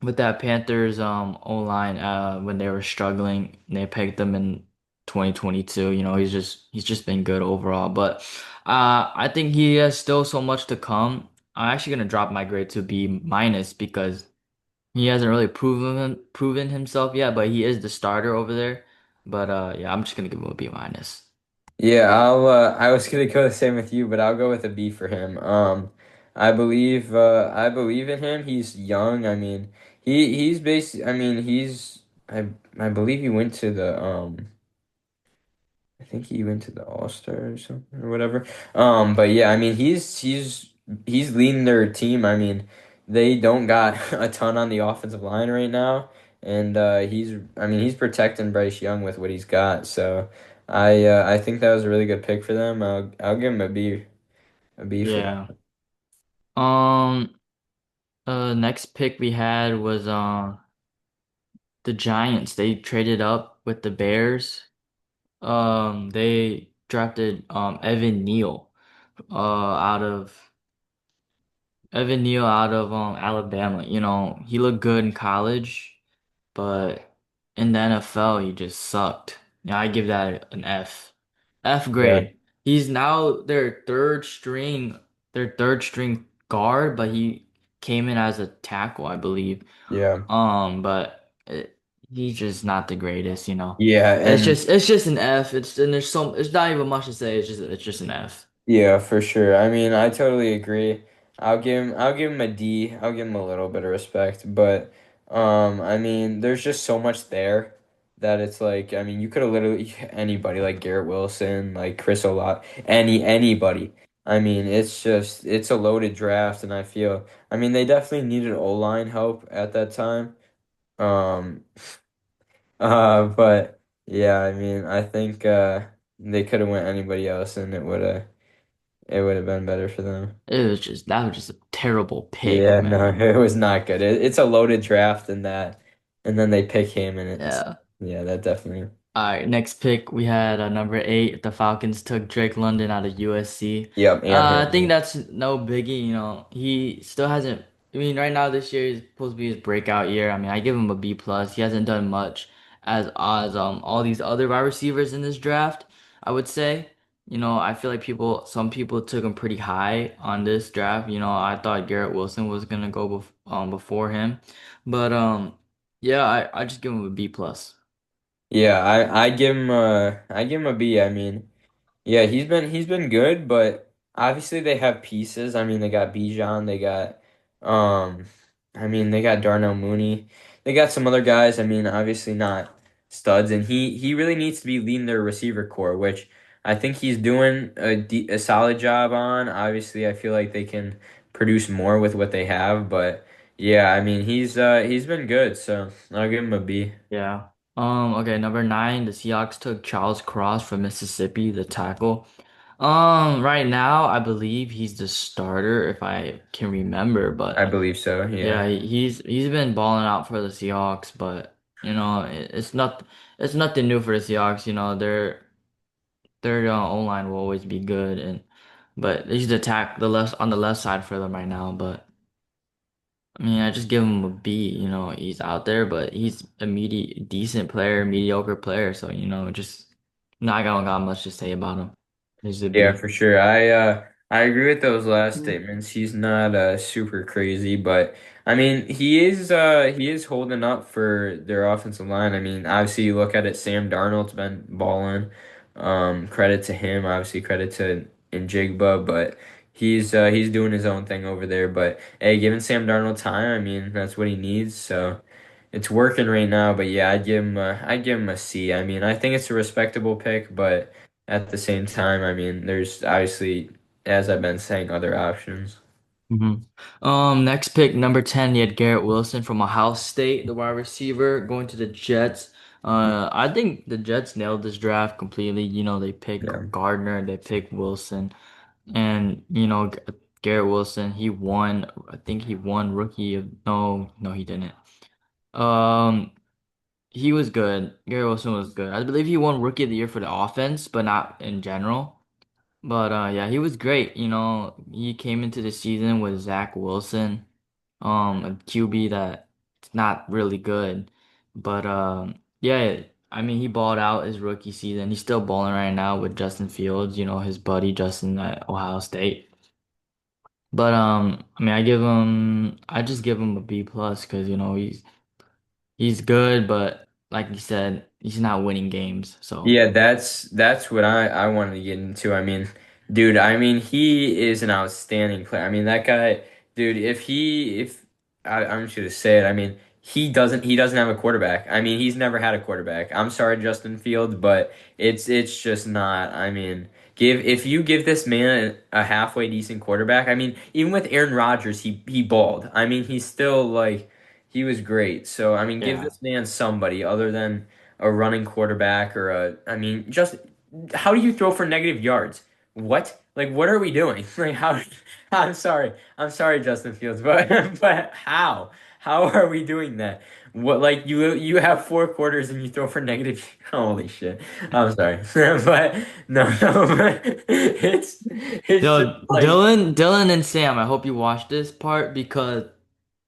Speaker 1: with that Panthers O-line when they were struggling. They picked them in 2022. You know, he's just been good overall. But I think he has still so much to come. I'm actually gonna drop my grade to B minus because he hasn't really proven himself yet, but he is the starter over there. But yeah, I'm just gonna give him a B minus.
Speaker 2: Yeah, I was gonna go the same with you, but I'll go with a B for him. I believe in him. He's young. I mean, he's basically I mean, I believe he went to the I think he went to the All-Star or something or whatever. But yeah, I mean, he's leading their team. I mean, they don't got a ton on the offensive line right now, and I mean, he's protecting Bryce Young with what he's got. So I think that was a really good pick for them. I'll give him a B for that.
Speaker 1: Yeah. Um. Next pick we had was the Giants. They traded up with the Bears. They drafted Evan Neal out of Alabama. You know, he looked good in college, but in the NFL he just sucked. Yeah, I give that an F. F
Speaker 2: Yeah,
Speaker 1: grade. He's now their third string guard, but he came in as a tackle, I believe.
Speaker 2: yeah,
Speaker 1: He's just not the greatest, you know.
Speaker 2: yeah, and
Speaker 1: It's just an F. It's not even much to say. It's just an F.
Speaker 2: yeah, for sure. I mean, I totally agree. I'll give him a D. I'll give him a little bit of respect, but I mean, there's just so much there that it's like, I mean, you could have literally anybody like Garrett Wilson, like Chris Olave, anybody. I mean, it's a loaded draft, and I mean, they definitely needed O-line help at that time. Um, but yeah, I mean, I think they could have went anybody else, and it would have been better for them.
Speaker 1: That was just a terrible pick,
Speaker 2: Yeah, no,
Speaker 1: man.
Speaker 2: it was not good. It's a loaded draft and then they pick him, and it's
Speaker 1: Yeah.
Speaker 2: yeah, that definitely.
Speaker 1: All right, next pick we had number 8. The Falcons took Drake London out of USC.
Speaker 2: Yep, and
Speaker 1: I think
Speaker 2: him.
Speaker 1: that's no biggie. You know, he still hasn't. I mean, right now this year is supposed to be his breakout year. I mean, I give him a B plus. He hasn't done much as all these other wide receivers in this draft. I would say. You know, I feel like some people took him pretty high on this draft. You know, I thought Garrett Wilson was gonna go before him, but yeah, I just give him a B plus.
Speaker 2: Yeah, I give him a B. I mean, yeah, he's been good, but obviously they have pieces. I mean, they got Bijan, um they got Darnell Mooney. They got some other guys, I mean, obviously not studs, and he really needs to be leading their receiver core, which I think he's doing a solid job on. Obviously, I feel like they can produce more with what they have, but yeah, I mean, he's been good, so I'll give him a B.
Speaker 1: Yeah. Okay, number 9, the Seahawks took Charles Cross from Mississippi, the tackle. Right now, I believe he's the starter, if I can remember,
Speaker 2: I
Speaker 1: but
Speaker 2: believe so, yeah.
Speaker 1: yeah, he's been balling out for the Seahawks, but you know, it's nothing new for the Seahawks, you know, their O-line will always be good but he's the left side for them right now, but I mean, I just give him a B. You know, he's out there, but he's a decent player, mediocre player. So, you know, just not gonna got much to say about him. He's a
Speaker 2: Yeah,
Speaker 1: B.
Speaker 2: for sure. I agree with those last statements. He's not super crazy, but I mean he is holding up for their offensive line. I mean, obviously you look at it, Sam Darnold's been balling. Credit to him, obviously credit to Njigba, but he's doing his own thing over there. But hey, giving Sam Darnold time, I mean that's what he needs. So it's working right now. But yeah, I'd give him a C. I mean, I think it's a respectable pick, but at the same time, I mean, there's obviously, as I've been saying, other options.
Speaker 1: hmm Next pick, number 10, you had Garrett Wilson from Ohio State, the wide receiver, going to the Jets. I think the Jets nailed this draft completely. You know, they picked
Speaker 2: Yeah.
Speaker 1: Gardner, they picked Wilson, and you know, Garrett Wilson, he won. I think he won rookie of no, he didn't. Um, He was good. Gary Wilson was good. I believe he won Rookie of the Year for the offense, but not in general. But yeah, he was great. You know, he came into the season with Zach Wilson, a QB that's not really good. But yeah, I mean he balled out his rookie season. He's still balling right now with Justin Fields, you know, his buddy Justin at Ohio State. But I mean I just give him a B plus because you know he's good, but like you said, he's not winning games. So
Speaker 2: Yeah, that's what I wanted to get into. I mean, dude, I mean he is an outstanding player. I mean that guy, dude, if I'm just gonna say it, I mean he doesn't have a quarterback. I mean he's never had a quarterback. I'm sorry, Justin Fields, but it's just not. I mean, if you give this man a halfway decent quarterback, I mean even with Aaron Rodgers, he balled. I mean he's still like he was great. So I mean give
Speaker 1: yeah,
Speaker 2: this man somebody other than a running quarterback or I mean, just how do you throw for negative yards? What? Like, what are we doing? Like, how? I'm sorry, Justin Fields, but but how? How are we doing that? What like you have 4 quarters and you throw for negative? Holy shit! I'm sorry, but no, but it's just
Speaker 1: yo,
Speaker 2: like
Speaker 1: Dylan and Sam, I hope you watch this part because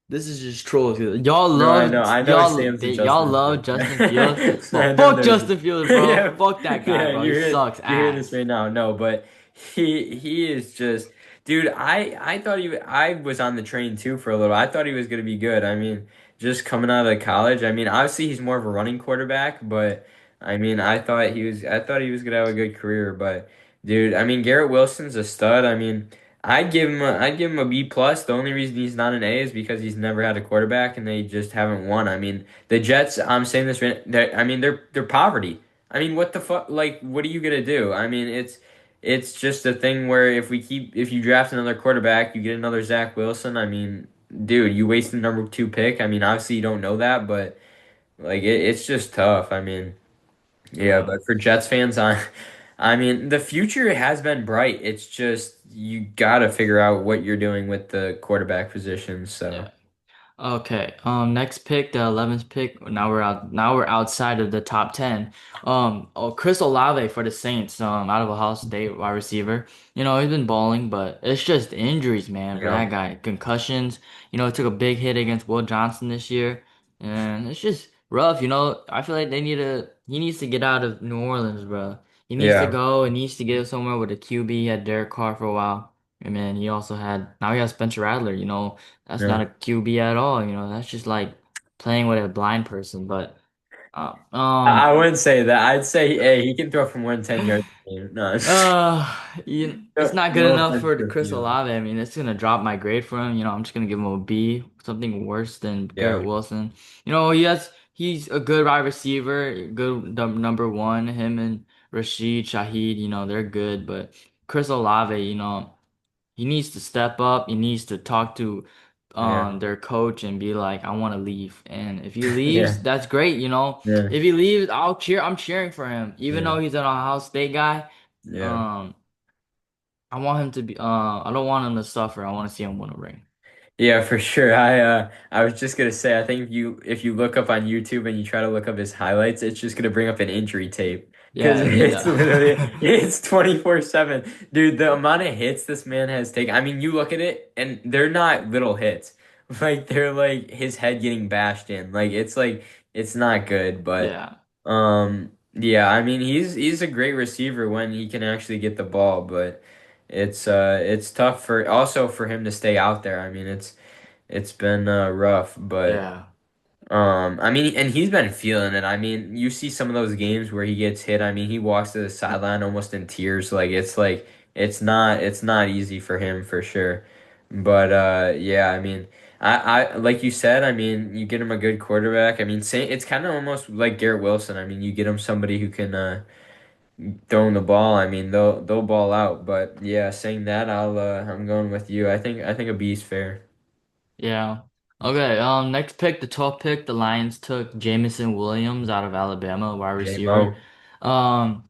Speaker 1: this is just trolls.
Speaker 2: no, I know Sam's a
Speaker 1: Y'all
Speaker 2: Justin
Speaker 1: love
Speaker 2: Fields
Speaker 1: Justin Fields,
Speaker 2: fan. I
Speaker 1: but
Speaker 2: know
Speaker 1: fuck
Speaker 2: there's
Speaker 1: Justin Fields, bro.
Speaker 2: yeah
Speaker 1: Fuck that guy,
Speaker 2: yeah
Speaker 1: bro. He sucks
Speaker 2: you hear this
Speaker 1: ass.
Speaker 2: right now. No, but he is just dude. I thought I was on the train too for a little. I thought he was gonna be good. I mean, just coming out of college. I mean, obviously he's more of a running quarterback, but I mean, I thought he was gonna have a good career. But dude, I mean, Garrett Wilson's a stud. I mean. I'd give him a B plus. The only reason he's not an A is because he's never had a quarterback and they just haven't won. I mean, the Jets, I'm saying this, I mean, they're poverty. I mean, what the fuck? Like, what are you gonna do? I mean, it's just a thing where if you draft another quarterback, you get another Zach Wilson. I mean, dude, you waste the number 2 pick. I mean, obviously you don't know that, but like it's just tough. I mean. Yeah,
Speaker 1: Yeah.
Speaker 2: but for Jets fans, I mean, the future has been bright. It's just you gotta figure out what you're doing with the quarterback position. So
Speaker 1: Yeah. Okay. Next pick, the 11th pick. Now we're outside of the top 10. Chris Olave for the Saints. Out of Ohio State, wide receiver. You know, he's been balling, but it's just injuries, man, for
Speaker 2: yeah,
Speaker 1: that guy. Concussions. You know, he took a big hit against Will Johnson this year, and it's just rough. You know, I feel like he needs to get out of New Orleans, bro. He needs to
Speaker 2: yeah,
Speaker 1: go and needs to get somewhere with a QB. He had Derek Carr for a while. And then now he has Spencer Rattler, you know. That's not
Speaker 2: yeah.
Speaker 1: a QB at all, you know. That's just like playing with a blind person. But uh,
Speaker 2: I
Speaker 1: um
Speaker 2: wouldn't say that. I'd say, hey, he can throw from 110 yards a game. No,
Speaker 1: it's not good
Speaker 2: no
Speaker 1: enough
Speaker 2: offense
Speaker 1: for
Speaker 2: to
Speaker 1: Chris
Speaker 2: you.
Speaker 1: Olave. I mean, it's gonna drop my grade for him. You know, I'm just gonna give him a B, something worse than
Speaker 2: Yeah,
Speaker 1: Garrett Wilson. You know, he's a good wide receiver, good number one. Him and Rashid Shaheed, you know, they're good. But Chris Olave, you know. He needs to step up. He needs to talk to
Speaker 2: yeah,
Speaker 1: their coach and be like, I want to leave. And if he leaves,
Speaker 2: yeah,
Speaker 1: that's great, you know.
Speaker 2: yeah,
Speaker 1: If he leaves, I'll cheer. I'm cheering for him. Even
Speaker 2: yeah,
Speaker 1: though he's an Ohio State guy,
Speaker 2: yeah.
Speaker 1: um, I want him to be I don't want him to suffer. I want to see him win a ring.
Speaker 2: Yeah, for sure. I was just gonna say I think if you look up on YouTube and you try to look up his highlights, it's just gonna bring up an injury tape because
Speaker 1: Yeah,
Speaker 2: it's literally
Speaker 1: yeah.
Speaker 2: it's 24/7. Dude, the amount of hits this man has taken. I mean, you look at it and they're not little hits. Like they're like his head getting bashed in. Like it's not good, but
Speaker 1: Yeah.
Speaker 2: yeah, I mean he's a great receiver when he can actually get the ball, but it's tough for also for him to stay out there. I mean it's been rough, but
Speaker 1: Yeah.
Speaker 2: I mean, and he's been feeling it. I mean, you see some of those games where he gets hit. I mean, he walks to the sideline almost in tears. Like it's not easy for him for sure. But yeah, I mean, I like you said. I mean, you get him a good quarterback. I mean, say it's kind of almost like Garrett Wilson. I mean, you get him somebody who can throw him the ball. I mean, they'll ball out. But yeah, saying that, I'm going with you. I think a B is fair.
Speaker 1: Yeah. Okay, next pick, the 12th pick, the Lions took Jamison Williams out of Alabama, wide receiver.
Speaker 2: J-Mo.
Speaker 1: Um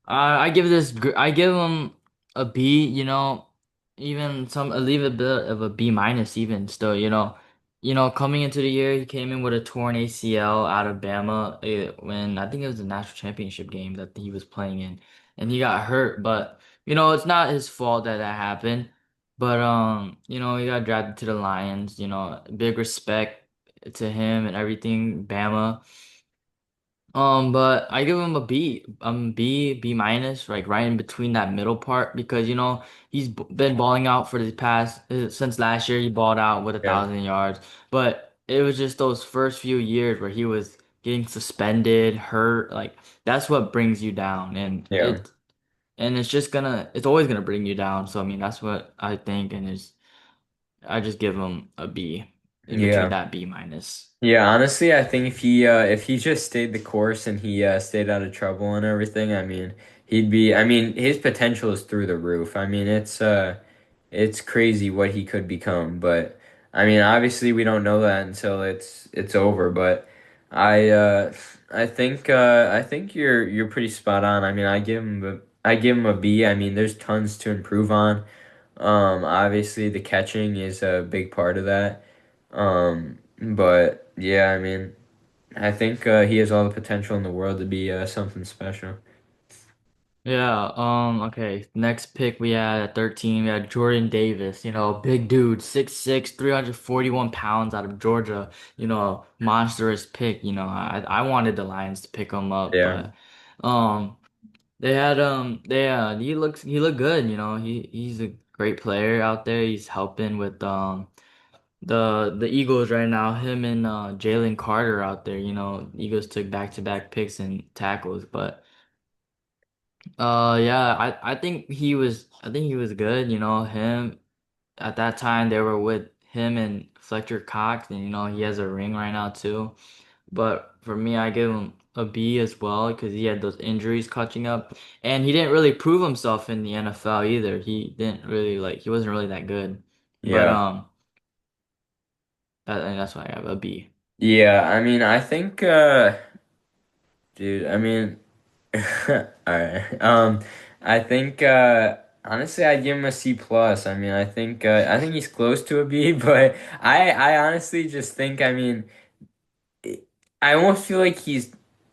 Speaker 1: I give him a B, you know, I leave a bit of a B minus even still, you know. You know, coming into the year, he came in with a torn ACL out of Bama when I think it was the national championship game that he was playing in, and he got hurt. But it's not his fault that that happened, but he got drafted to the Lions. Big respect to him and everything, Bama. But I give him a B, B minus, like right in between that middle part because he's been balling out for the past since last year. He balled out with a
Speaker 2: Yeah,
Speaker 1: 1,000 yards, but it was just those first few years where he was getting suspended, hurt. Like that's what brings you down, and
Speaker 2: yeah,
Speaker 1: it's always gonna bring you down. So I mean, that's what I think, and I just give him a B in between
Speaker 2: yeah.
Speaker 1: that B minus.
Speaker 2: Yeah, honestly, I think if he just stayed the course and he stayed out of trouble and everything, I mean, he'd be I mean, his potential is through the roof. I mean, it's crazy what he could become, but I mean, obviously we don't know that until it's over, but I uh I think you're pretty spot on. I mean, I give him a B. I mean, there's tons to improve on. Obviously the catching is a big part of that. But yeah, I mean, I think he has all the potential in the world to be something special.
Speaker 1: Yeah, okay. Next pick we had at 13, we had Jordan Davis, big dude, 6'6", 341 pounds out of Georgia, monstrous pick, I wanted the Lions to pick him up,
Speaker 2: Yeah,
Speaker 1: but um he looked good, he's a great player out there. He's helping with the Eagles right now, him and Jalen Carter out there, Eagles took back-to-back picks and tackles, but yeah, I think he was good, him at that time they were with him and Fletcher Cox and he has a ring right now too. But for me I give him a B as well because he had those injuries catching up and he didn't really prove himself in the NFL either. He wasn't really that good. But
Speaker 2: yeah,
Speaker 1: and that's why I have a B.
Speaker 2: yeah. I mean, I think, dude. I mean, all right. I think honestly, I'd give him a C plus. I think he's close to a B, but I honestly just think, I mean. I almost feel like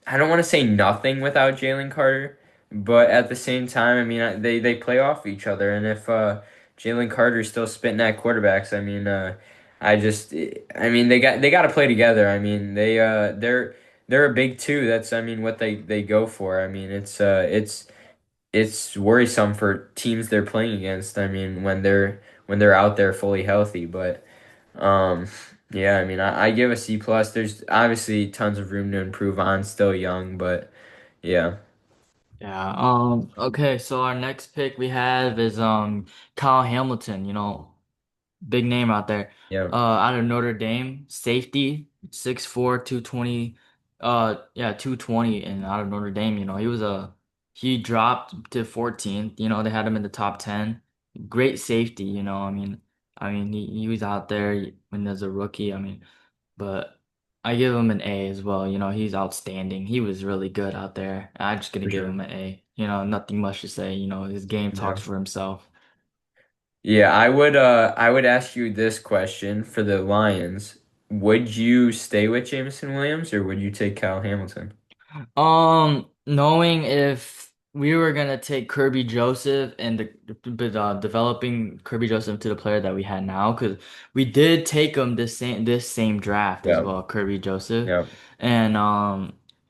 Speaker 2: I don't want to say nothing without Jalen Carter, but at the same time, I mean, they play off each other, and if Jalen Carter's still spitting at quarterbacks, I mean, I mean, they got to play together. I mean, they're a big two. That's, I mean, what they go for. I mean, it's worrisome for teams they're playing against. I mean, when they're out there fully healthy, but. Um, yeah, I mean, I give a C plus. There's obviously tons of room to improve on. Still young, but yeah,
Speaker 1: Yeah. Okay, so our next pick we have is Kyle Hamilton, big name out there.
Speaker 2: yeah,
Speaker 1: Out of Notre Dame, safety, 6'4", 220, yeah, 220 and out of Notre Dame, he dropped to 14th, they had him in the top 10. Great safety, he was out there when as a rookie, but I give him an A as well, he's outstanding. He was really good out there. I'm just gonna
Speaker 2: for
Speaker 1: give
Speaker 2: sure.
Speaker 1: him an A. Nothing much to say, his game
Speaker 2: Yeah.
Speaker 1: talks for himself.
Speaker 2: Yeah, I would ask you this question for the Lions. Would you stay with Jameson Williams or would you take Kyle Hamilton?
Speaker 1: Knowing if we were gonna take Kirby Joseph and developing Kirby Joseph to the player that we had now, because we did take him this same draft as
Speaker 2: Yeah,
Speaker 1: well, Kirby Joseph,
Speaker 2: yeah,
Speaker 1: and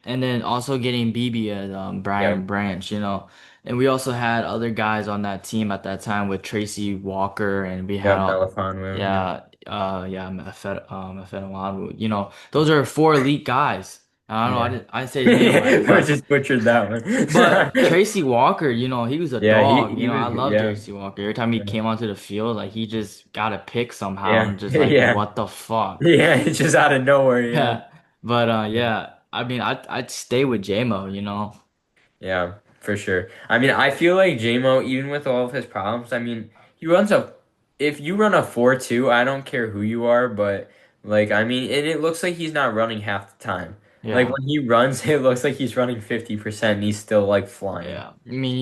Speaker 1: and then also getting BB as
Speaker 2: yeah,
Speaker 1: Brian Branch, and we also had other guys on that team at that time with Tracy Walker, and we
Speaker 2: yeah,
Speaker 1: had
Speaker 2: Melifonwu, yeah.
Speaker 1: yeah, Mefetamon, those are four elite guys. I don't know.
Speaker 2: Yeah.
Speaker 1: I didn't say his name right,
Speaker 2: I
Speaker 1: but
Speaker 2: just butchered that one.
Speaker 1: Tracy Walker, he was a
Speaker 2: Yeah,
Speaker 1: dog.
Speaker 2: he
Speaker 1: I
Speaker 2: was
Speaker 1: love
Speaker 2: yeah,
Speaker 1: Tracy Walker. Every time he came onto the field, like he just got a pick somehow,
Speaker 2: yeah,
Speaker 1: and just like
Speaker 2: yeah,
Speaker 1: what the fuck.
Speaker 2: yeah. It's just out of nowhere, yeah.
Speaker 1: Yeah, but yeah, I'd stay with JMO.
Speaker 2: Yeah, for sure. I mean, I feel like JMO, even with all of his problems, I mean, he runs a if you run a 4-2, I don't care who you are, but like I mean, and it looks like he's not running half the time. Like
Speaker 1: Yeah,
Speaker 2: when he runs, it looks like he's running 50% and he's still like flying.
Speaker 1: yeah.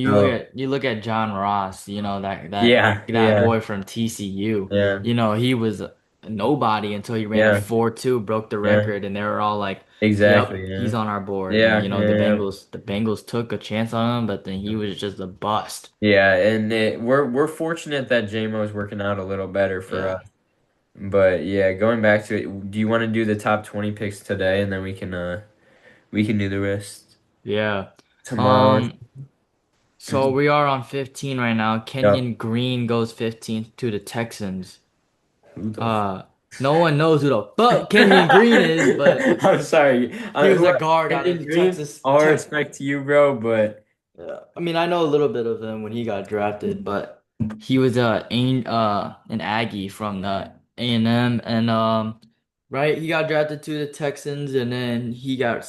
Speaker 2: So,
Speaker 1: You look at John Ross. That
Speaker 2: yeah,
Speaker 1: that
Speaker 2: yeah,
Speaker 1: boy from TCU.
Speaker 2: yeah,
Speaker 1: He was. nobody until he ran a
Speaker 2: Yeah,
Speaker 1: 4.2, broke the
Speaker 2: yeah,
Speaker 1: record, and they were all like, "Yep,
Speaker 2: exactly.
Speaker 1: he's
Speaker 2: Yeah,
Speaker 1: on our board." And
Speaker 2: yeah,
Speaker 1: you know,
Speaker 2: yeah, yeah.
Speaker 1: The Bengals took a chance on him, but then he was just a bust.
Speaker 2: Yeah, and we're fortunate that JMO's working out a little better for
Speaker 1: Yeah.
Speaker 2: us. But yeah, going back to it, do you want to do the top 20 picks today, and then we can do the rest
Speaker 1: Yeah.
Speaker 2: tomorrow?
Speaker 1: Um, so we are on 15 right now.
Speaker 2: Yep.
Speaker 1: Kenyon Green goes 15th to the Texans.
Speaker 2: Who the f-
Speaker 1: Uh, no one knows who the fuck Kenyon Green is, but
Speaker 2: I'm sorry.
Speaker 1: he was
Speaker 2: Who
Speaker 1: a
Speaker 2: are
Speaker 1: guard out
Speaker 2: Kenyon
Speaker 1: of
Speaker 2: Green?
Speaker 1: Texas
Speaker 2: All
Speaker 1: Tech.
Speaker 2: respect to you, bro, but
Speaker 1: Yeah. I mean, I know a little bit of him when he got drafted, but he was an Aggie from the A&M, and right, he got drafted to the Texans, and then he got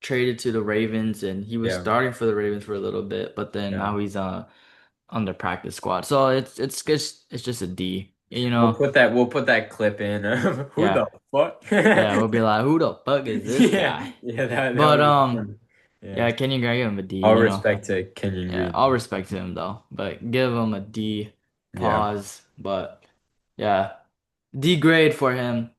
Speaker 1: traded to the Ravens, and he was
Speaker 2: yeah,
Speaker 1: starting for the Ravens for a little bit, but then
Speaker 2: yeah.
Speaker 1: now he's on the practice squad. So it's just a D, you
Speaker 2: We'll
Speaker 1: know?
Speaker 2: put that clip in. Who the
Speaker 1: Yeah.
Speaker 2: fuck?
Speaker 1: Yeah, we'll be like, who the fuck is this
Speaker 2: Yeah,
Speaker 1: guy?
Speaker 2: yeah, that
Speaker 1: But
Speaker 2: would be fun. Yeah.
Speaker 1: yeah, Kenyon Green, give him a D,
Speaker 2: All
Speaker 1: you know.
Speaker 2: respect to Kenyon
Speaker 1: Yeah,
Speaker 2: Green.
Speaker 1: all respect to him though, but give him a D
Speaker 2: Yeah.
Speaker 1: pause. But yeah, D grade for him.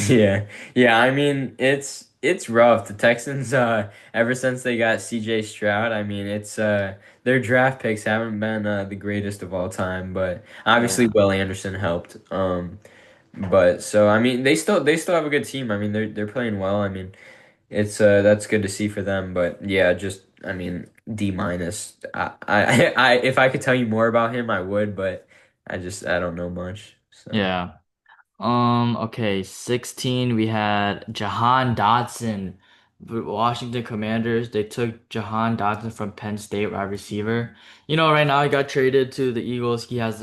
Speaker 2: Yeah. Yeah, I mean, it's rough. The Texans ever since they got CJ Stroud, I mean, it's their draft picks haven't been the greatest of all time, but obviously
Speaker 1: Yeah,
Speaker 2: Will Anderson helped. But so I mean, they still have a good team. I mean, they're playing well. I mean, it's that's good to see for them, but yeah, just I mean, D minus. If I could tell you more about him, I would, but I don't know much. So,
Speaker 1: yeah. Okay, 16, we had Jahan Dotson. Washington Commanders, they took Jahan Dotson from Penn State, wide receiver. You know, right now he got traded to the Eagles. He has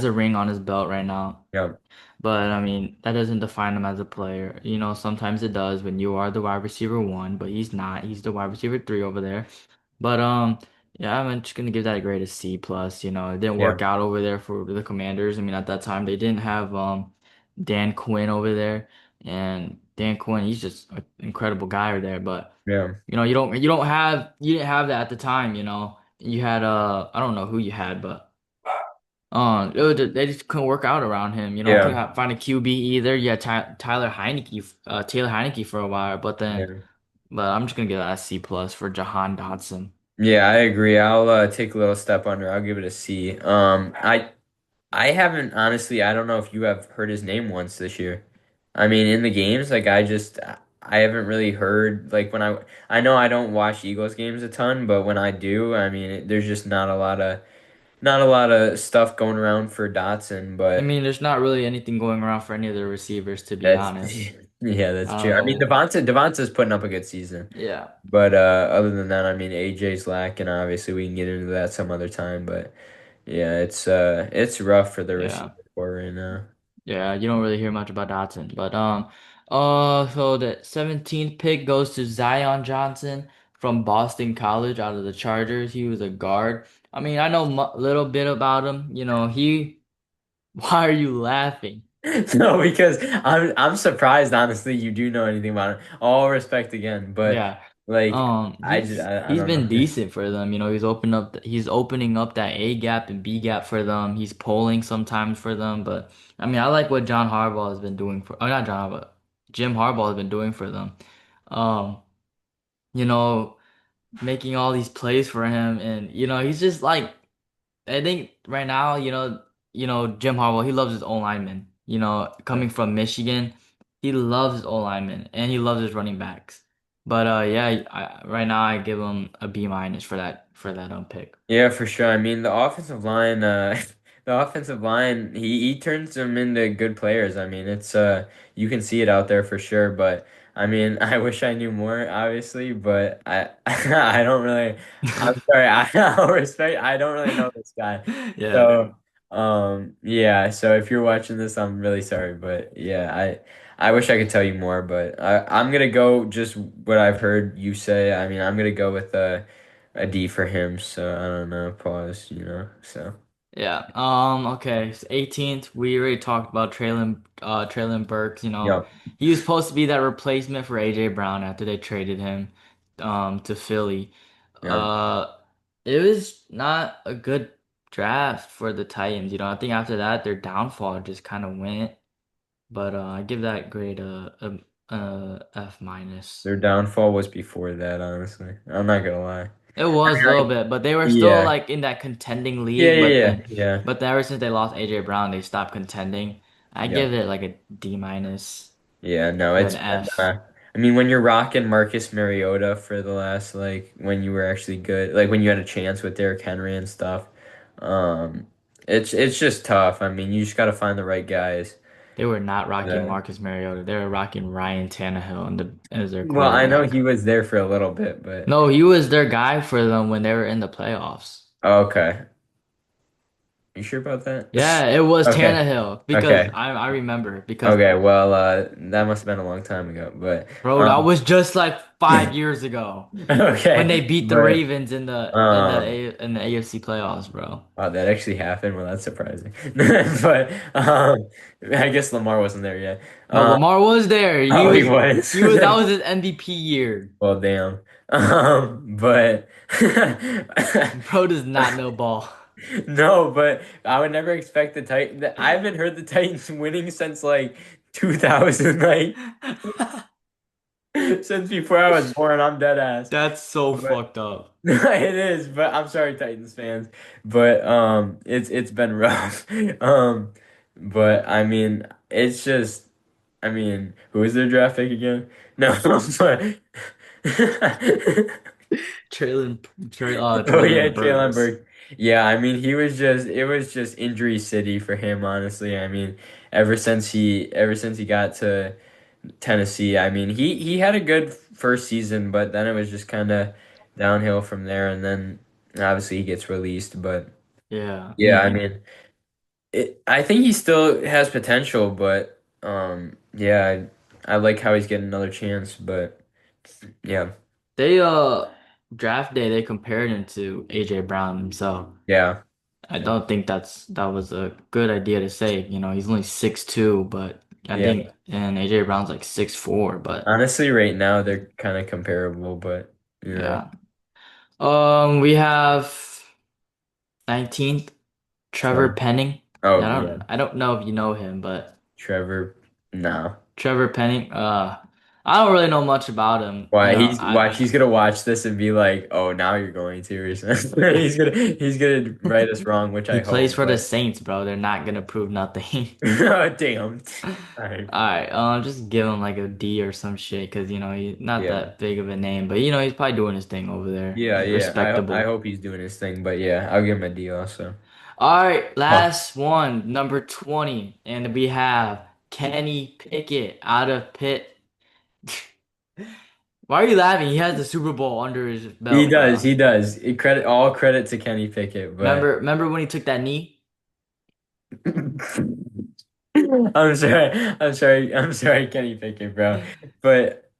Speaker 1: a ring on his belt right now.
Speaker 2: yeah,
Speaker 1: But I mean, that doesn't define him as a player. You know, sometimes it does when you are the wide receiver one, but he's not. He's the wide receiver three over there. But yeah, I'm just gonna give that a grade of C plus. You know, it didn't
Speaker 2: yeah,
Speaker 1: work out over there for the Commanders. I mean, at that time they didn't have Dan Quinn over there, and Dan Quinn, he's just an incredible guy over there. But
Speaker 2: yeah.
Speaker 1: you know, you didn't have that at the time. You know, you had I don't know who you had, but. They just couldn't work out around him. You know,
Speaker 2: Yeah,
Speaker 1: couldn't find a QB either. Yeah, Tyler Heineke, Taylor Heineke for a while,
Speaker 2: yeah.
Speaker 1: but I'm just gonna give that a C plus for Jahan Dotson.
Speaker 2: Yeah, I agree. I'll take a little step under. I'll give it a C. I haven't honestly. I don't know if you have heard his name once this year. I mean, in the games, like I haven't really heard like when I know I don't watch Eagles games a ton, but when I do, I mean, there's just not a lot of stuff going around for Dotson.
Speaker 1: I
Speaker 2: But
Speaker 1: mean, there's not really anything going around for any of the receivers, to be
Speaker 2: that's
Speaker 1: honest.
Speaker 2: yeah, that's
Speaker 1: I
Speaker 2: true.
Speaker 1: don't
Speaker 2: I mean,
Speaker 1: know.
Speaker 2: Devonta's putting up a good season.
Speaker 1: Yeah,
Speaker 2: But other than that, I mean, AJ's lacking. Obviously, we can get into that some other time. But yeah, it's rough for the receiver
Speaker 1: yeah,
Speaker 2: core right now.
Speaker 1: yeah. You don't really hear much about Dotson, but so the 17th pick goes to Zion Johnson from Boston College out of the Chargers. He was a guard. I mean, I know a little bit about him. You know, he. Why are you laughing?
Speaker 2: No, because I'm surprised. Honestly, you do know anything about it. All respect again, but
Speaker 1: Yeah.
Speaker 2: like I
Speaker 1: He's
Speaker 2: don't
Speaker 1: been
Speaker 2: know.
Speaker 1: decent for them. You know, he's opening up that A gap and B gap for them. He's pulling sometimes for them, but I mean, I like what John Harbaugh has been doing for, oh, not John Harbaugh, Jim Harbaugh has been doing for them. Um, you know, making all these plays for him, and you know, he's just like I think right now, Jim Harbaugh, he loves his own linemen. You know, coming from Michigan, he loves his own linemen and he loves his running backs. But yeah, right now I give him a B minus for that pick.
Speaker 2: Yeah, for sure. I mean, the offensive line, the offensive line, he turns them into good players. I mean, it's you can see it out there for sure. But I mean, I wish I knew more, obviously, but I don't really. I'm sorry. I respect. I don't really know this guy.
Speaker 1: Yeah,
Speaker 2: So, yeah. So if you're watching this, I'm really sorry, but yeah, I wish I could tell you more, but I'm gonna go just what I've heard you say. I mean, I'm gonna go with a D for him, so I don't know. Pause. So
Speaker 1: yeah. Okay. So 18th, we already talked about Traylon Burks. You know,
Speaker 2: yeah,
Speaker 1: he was supposed to be that replacement for AJ Brown after they traded him to Philly.
Speaker 2: yeah,
Speaker 1: Uh, it was not a good draft for the Titans. You know, I think after that their downfall just kind of went. but I give that grade a F minus.
Speaker 2: Their downfall was before that, honestly. I'm not gonna lie.
Speaker 1: It was a little bit, but they were still
Speaker 2: Yeah.
Speaker 1: like in that contending
Speaker 2: Yeah,
Speaker 1: league.
Speaker 2: yeah, yeah, yeah.
Speaker 1: But then ever since they lost AJ Brown, they stopped contending. I
Speaker 2: Yeah.
Speaker 1: give it like a D minus
Speaker 2: Yeah, no,
Speaker 1: to
Speaker 2: it's
Speaker 1: an
Speaker 2: been
Speaker 1: F.
Speaker 2: I mean when you're rocking Marcus Mariota for the last like when you were actually good, like when you had a chance with Derrick Henry and stuff, um it's just tough. I mean, you just got to find the right guys.
Speaker 1: They were not rocking
Speaker 2: Uh,
Speaker 1: Marcus Mariota. They were rocking Ryan Tannehill as their
Speaker 2: well, I know
Speaker 1: quarterback.
Speaker 2: he was there for a little bit, but
Speaker 1: No, he was their guy for them when they were in the playoffs.
Speaker 2: okay. You sure about that?
Speaker 1: Yeah, it was
Speaker 2: Okay.
Speaker 1: Tannehill because
Speaker 2: Okay.
Speaker 1: I remember because
Speaker 2: Okay. Well, that must have been a long time ago, but
Speaker 1: bro, that
Speaker 2: um
Speaker 1: was just like 5 years ago when they
Speaker 2: okay.
Speaker 1: beat the
Speaker 2: But
Speaker 1: Ravens in
Speaker 2: um
Speaker 1: the AFC playoffs, bro.
Speaker 2: wow, that actually happened. Well, that's surprising. But I guess Lamar wasn't there yet.
Speaker 1: No,
Speaker 2: Um,
Speaker 1: Lamar was there.
Speaker 2: oh, he was.
Speaker 1: He was that was his MVP year.
Speaker 2: Well, damn. But
Speaker 1: Bro does not know ball.
Speaker 2: no, but I would never expect the Titans. I haven't heard the Titans winning since like 2000, like since before I was born. I'm dead ass.
Speaker 1: That's so
Speaker 2: But
Speaker 1: fucked up.
Speaker 2: it is. But I'm sorry, Titans fans. But it's been rough. But I mean, it's just. I mean, who is their draft pick again? No, but oh yeah,
Speaker 1: Traylon
Speaker 2: Traylon
Speaker 1: Burks.
Speaker 2: Burke. Yeah, I mean, it was just injury city for him, honestly. I mean, ever since he got to Tennessee, I mean, he had a good first season, but then it was just kind of downhill from there, and then obviously he gets released. But
Speaker 1: Yeah.
Speaker 2: yeah, I mean, I think he still has potential, but yeah, I like how he's getting another chance, but yeah,
Speaker 1: They draft day they compared him to AJ Brown himself.
Speaker 2: yeah,
Speaker 1: I don't think that was a good idea to say. You know, he's only 6'2", but I
Speaker 2: yeah.
Speaker 1: think and AJ Brown's like 6'4", but
Speaker 2: Honestly, right now they're kind of comparable, but you know,
Speaker 1: yeah. We have 19th, Trevor
Speaker 2: Trevor.
Speaker 1: Penning.
Speaker 2: Oh yeah,
Speaker 1: I don't know if you know him, but
Speaker 2: Trevor. No.
Speaker 1: Trevor Penning, I don't really know much about him. You
Speaker 2: Why
Speaker 1: know,
Speaker 2: he's watch he's gonna watch this and be like, "Oh, now you're going to," or something. He's gonna write us wrong, which
Speaker 1: he
Speaker 2: I
Speaker 1: plays
Speaker 2: hope.
Speaker 1: for the
Speaker 2: But
Speaker 1: Saints, bro. They're not gonna prove nothing.
Speaker 2: oh, damn. All right.
Speaker 1: All right, just give him like a D or some shit, cause you know he's not
Speaker 2: Yeah.
Speaker 1: that big of a name, but you know he's probably doing his thing over there.
Speaker 2: Yeah,
Speaker 1: He's
Speaker 2: yeah. I
Speaker 1: respectable.
Speaker 2: hope he's doing his thing, but yeah, I'll give him a D also.
Speaker 1: All right,
Speaker 2: Oh.
Speaker 1: last one, number 20, and we have Kenny Pickett out of Pitt. Why are you laughing? He has the Super Bowl under his
Speaker 2: He
Speaker 1: belt,
Speaker 2: does,
Speaker 1: bro.
Speaker 2: he does. All credit to Kenny Pickett, but
Speaker 1: Remember when he took that knee?
Speaker 2: I'm sorry, Kenny Pickett, bro. But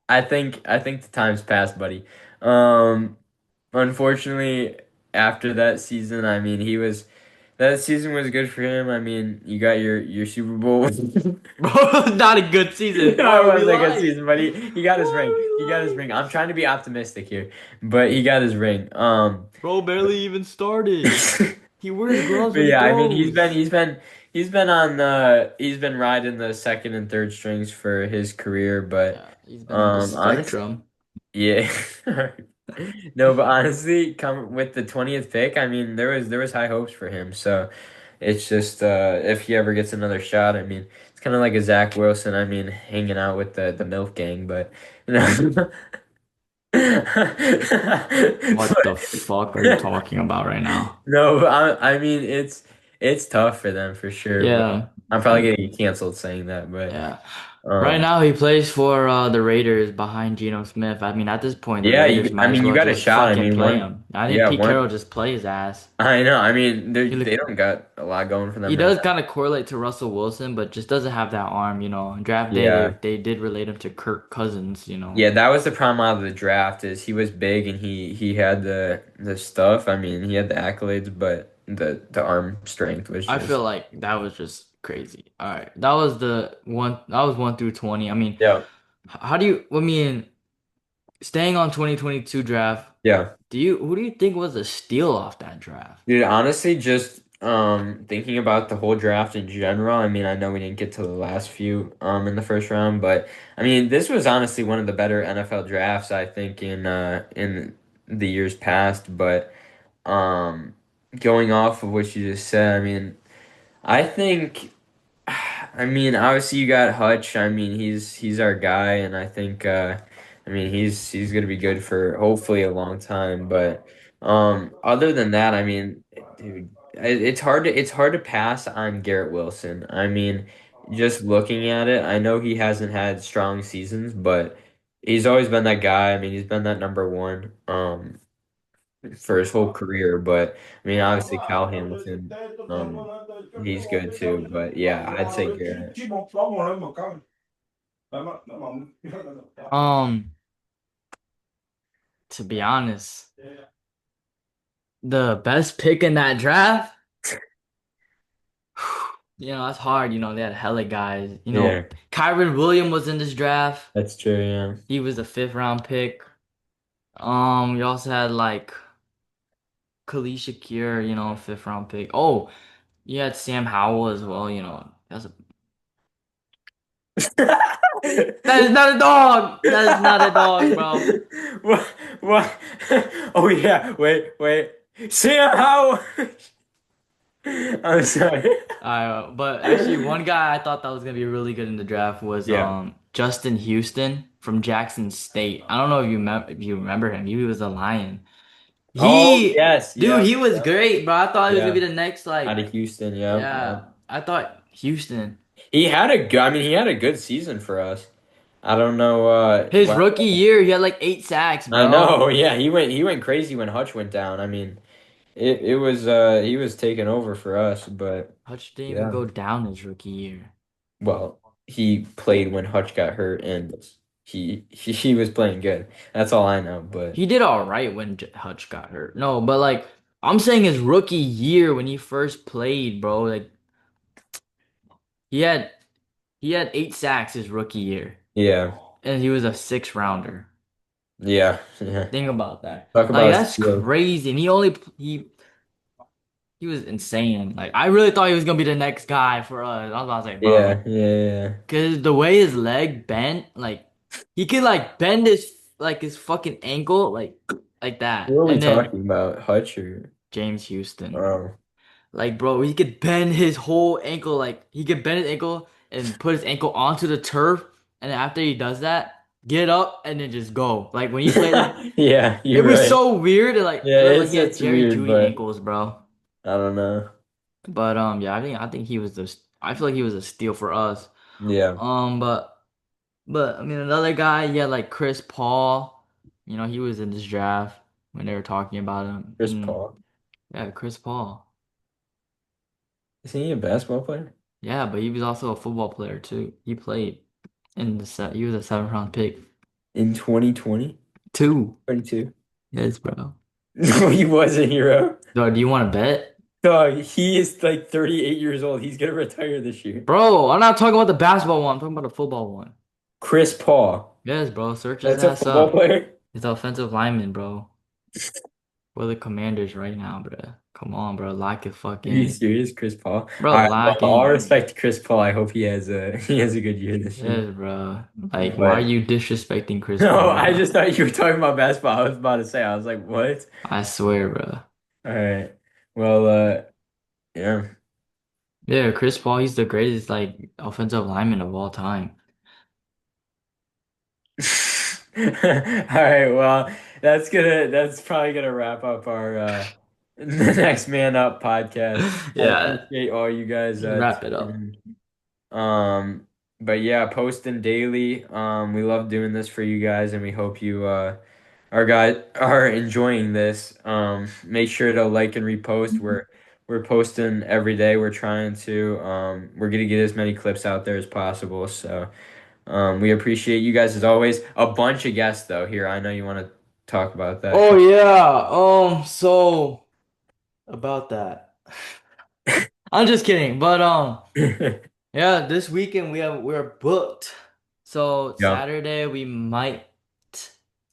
Speaker 2: I think the time's passed, buddy. Um, Unfortunately, after that season, I mean, that season was good for him. I mean, you got your Super Bowl.
Speaker 1: Bro, not a good season. Why
Speaker 2: It
Speaker 1: are we
Speaker 2: was a good
Speaker 1: lying?
Speaker 2: season, but he got his
Speaker 1: Why
Speaker 2: ring. He got
Speaker 1: are
Speaker 2: his
Speaker 1: we
Speaker 2: ring.
Speaker 1: lying?
Speaker 2: I'm trying to be optimistic here, but he got his ring.
Speaker 1: Bro barely even started. He wears gloves
Speaker 2: But
Speaker 1: when he
Speaker 2: yeah, I mean,
Speaker 1: throws.
Speaker 2: he's been riding the second and third strings for his career, but
Speaker 1: Yeah, he's been on the
Speaker 2: honest,
Speaker 1: spectrum.
Speaker 2: yeah. No, but honestly, come with the 20th pick, I mean, there was high hopes for him. So it's just if he ever gets another shot, I mean, it's kind of like a Zach Wilson. I mean, hanging out with the MILF gang, but you know.
Speaker 1: What the
Speaker 2: But
Speaker 1: fuck are you talking about right now?
Speaker 2: no, but I mean it's tough for them for sure. But
Speaker 1: Yeah.
Speaker 2: I'm probably gonna get canceled saying that. But
Speaker 1: Yeah. Right
Speaker 2: um,
Speaker 1: now he plays for the Raiders behind Geno Smith. I mean, at this point, the
Speaker 2: yeah,
Speaker 1: Raiders
Speaker 2: I
Speaker 1: might as
Speaker 2: mean you
Speaker 1: well
Speaker 2: got a
Speaker 1: just
Speaker 2: shot. I
Speaker 1: fucking
Speaker 2: mean
Speaker 1: play
Speaker 2: one,
Speaker 1: him. I think
Speaker 2: yeah,
Speaker 1: Pete
Speaker 2: one.
Speaker 1: Carroll just play his ass.
Speaker 2: I know. I mean
Speaker 1: He look
Speaker 2: they don't got a lot going for
Speaker 1: he
Speaker 2: them right
Speaker 1: does
Speaker 2: now.
Speaker 1: kind of correlate to Russell Wilson, but just doesn't have that arm, you know. Draft day
Speaker 2: Yeah,
Speaker 1: they did relate him to Kirk Cousins, you know.
Speaker 2: yeah. That was the problem out of the draft is he was big and he had the stuff. I mean he had the accolades, but the arm strength was
Speaker 1: I feel
Speaker 2: just
Speaker 1: like that was just crazy. All right. That was the one that was 1 through 20. I mean,
Speaker 2: yeah,
Speaker 1: how do you I mean, staying on 2022 draft,
Speaker 2: yeah.
Speaker 1: who do you think was a steal off that draft?
Speaker 2: Dude, honestly, just thinking about the whole draft in general, I mean, I know we didn't get to the last few in the first round, but I mean, this was honestly one of the better NFL drafts I think in the years past, but um going off of what you just said, I mean, I think I mean, obviously you got Hutch. I mean, he's our guy, and I think I mean he's gonna be good for hopefully a long time. But other than that, I mean, dude, it's hard to pass on Garrett Wilson. I mean, just looking at it, I know he hasn't had strong seasons, but he's always been that guy. I mean, he's been that number one for his whole career. But I mean, obviously Kyle Hamilton, he's good too. But yeah, I'd say Garrett.
Speaker 1: Um, to be honest, the best pick in that draft, that's hard. They had hella guys.
Speaker 2: Yeah,
Speaker 1: Kyron Williams was in this draft.
Speaker 2: that's true. Yeah.
Speaker 1: He was a fifth round pick. You also had like Khalil Shakir, fifth round pick. Oh, you had Sam Howell as well. That is not a dog. That is not a dog, bro.
Speaker 2: What? What? Oh yeah. Wait. Sam Howell. I'm sorry.
Speaker 1: But actually, one guy I thought that was gonna be really good in the draft was
Speaker 2: Yeah.
Speaker 1: Justin Houston from Jackson State. I don't know if you remember him. He was a Lion.
Speaker 2: Oh
Speaker 1: He,
Speaker 2: yes.
Speaker 1: dude,
Speaker 2: Yeah.
Speaker 1: he was great, bro. I thought he was gonna be
Speaker 2: Yeah.
Speaker 1: the next
Speaker 2: Out
Speaker 1: like,
Speaker 2: of Houston. Yeah. Yeah.
Speaker 1: yeah. I thought Houston.
Speaker 2: He had a good. I mean, he had a good season for us. I don't know.
Speaker 1: His rookie year, he had like 8 sacks,
Speaker 2: I
Speaker 1: bro.
Speaker 2: know. Yeah. He went crazy when Hutch went down. I mean, it was he was taking over for us, but
Speaker 1: Hutch didn't even
Speaker 2: yeah.
Speaker 1: go down his rookie year.
Speaker 2: Well, he played when Hutch got hurt, and he was playing good. That's all I know. But
Speaker 1: He did all right when Hutch got hurt. No, but like I'm saying his rookie year when he first played, bro. Like he had he had 8 sacks his rookie year,
Speaker 2: yeah,
Speaker 1: and he was a sixth rounder.
Speaker 2: yeah.
Speaker 1: Think about that.
Speaker 2: Talk
Speaker 1: Like
Speaker 2: about a
Speaker 1: that's
Speaker 2: steal.
Speaker 1: crazy. And he was insane. Like I really thought he was gonna be the next guy for us. I was like, bro,
Speaker 2: Yeah.
Speaker 1: because the way his leg bent, like he could like bend his fucking ankle like
Speaker 2: Who
Speaker 1: that,
Speaker 2: are we
Speaker 1: and then
Speaker 2: talking about? Hutch or
Speaker 1: James Houston.
Speaker 2: oh
Speaker 1: Like, bro, he could bend his whole ankle. Like, he could bend his ankle and put his ankle onto the turf. And then after he does that, get up and then just go. Like, when he played, like,
Speaker 2: yeah,
Speaker 1: it
Speaker 2: you're
Speaker 1: was
Speaker 2: right.
Speaker 1: so weird. And, like,
Speaker 2: Yeah,
Speaker 1: it looked like he had
Speaker 2: it's
Speaker 1: Jerry
Speaker 2: weird,
Speaker 1: Judy
Speaker 2: but
Speaker 1: ankles, bro.
Speaker 2: I don't know.
Speaker 1: But, yeah, I think I feel like he was a steal for us.
Speaker 2: Yeah,
Speaker 1: But, I mean, another guy, yeah, like Chris Paul. He was in this draft when they were talking about him.
Speaker 2: Chris Paul.
Speaker 1: Yeah, Chris Paul.
Speaker 2: Isn't he a basketball player?
Speaker 1: Yeah, but he was also a football player too. He played in the set. He was a seventh round pick.
Speaker 2: In 2020?
Speaker 1: Two.
Speaker 2: 22?
Speaker 1: Yes, bro.
Speaker 2: No, he was a hero.
Speaker 1: Dog, do you want to bet?
Speaker 2: Dog, he is like 38 years old. He's gonna retire this year.
Speaker 1: Bro, I'm not talking about the basketball one. I'm talking about the football one.
Speaker 2: Chris Paul.
Speaker 1: Yes, bro. Search his
Speaker 2: That's a
Speaker 1: ass
Speaker 2: football
Speaker 1: up.
Speaker 2: player?
Speaker 1: He's the offensive lineman, bro. We're the Commanders right now, bro. Come on, bro. Lock it
Speaker 2: Are you
Speaker 1: fucking.
Speaker 2: serious, Chris Paul?
Speaker 1: Bro,
Speaker 2: All right, well,
Speaker 1: lock
Speaker 2: all
Speaker 1: it.
Speaker 2: respect to Chris Paul. I hope he has a he has a good year this year.
Speaker 1: Yes, bro. Like, why are
Speaker 2: But
Speaker 1: you disrespecting Chris
Speaker 2: no,
Speaker 1: Paul,
Speaker 2: I
Speaker 1: bro?
Speaker 2: just thought you were talking about basketball. I was about to say, I was like, what?
Speaker 1: I swear, bro.
Speaker 2: All right. Well, yeah.
Speaker 1: Yeah, Chris Paul, he's the greatest, like, offensive lineman of all time.
Speaker 2: All right, well, that's probably gonna wrap up our the Next Man Up podcast. I
Speaker 1: Yeah,
Speaker 2: appreciate all you guys
Speaker 1: wrap it up.
Speaker 2: tuning in. But yeah, posting daily. We love doing this for you guys, and we hope you are enjoying this. Make sure to like and repost. We're posting every day. We're trying to we're gonna get as many clips out there as possible. So we appreciate you guys as always. A bunch of guests though here. I know you want to talk about that.
Speaker 1: Oh yeah. So about that. I'm just kidding. But yeah, this weekend we're booked. So
Speaker 2: Yeah.
Speaker 1: Saturday we might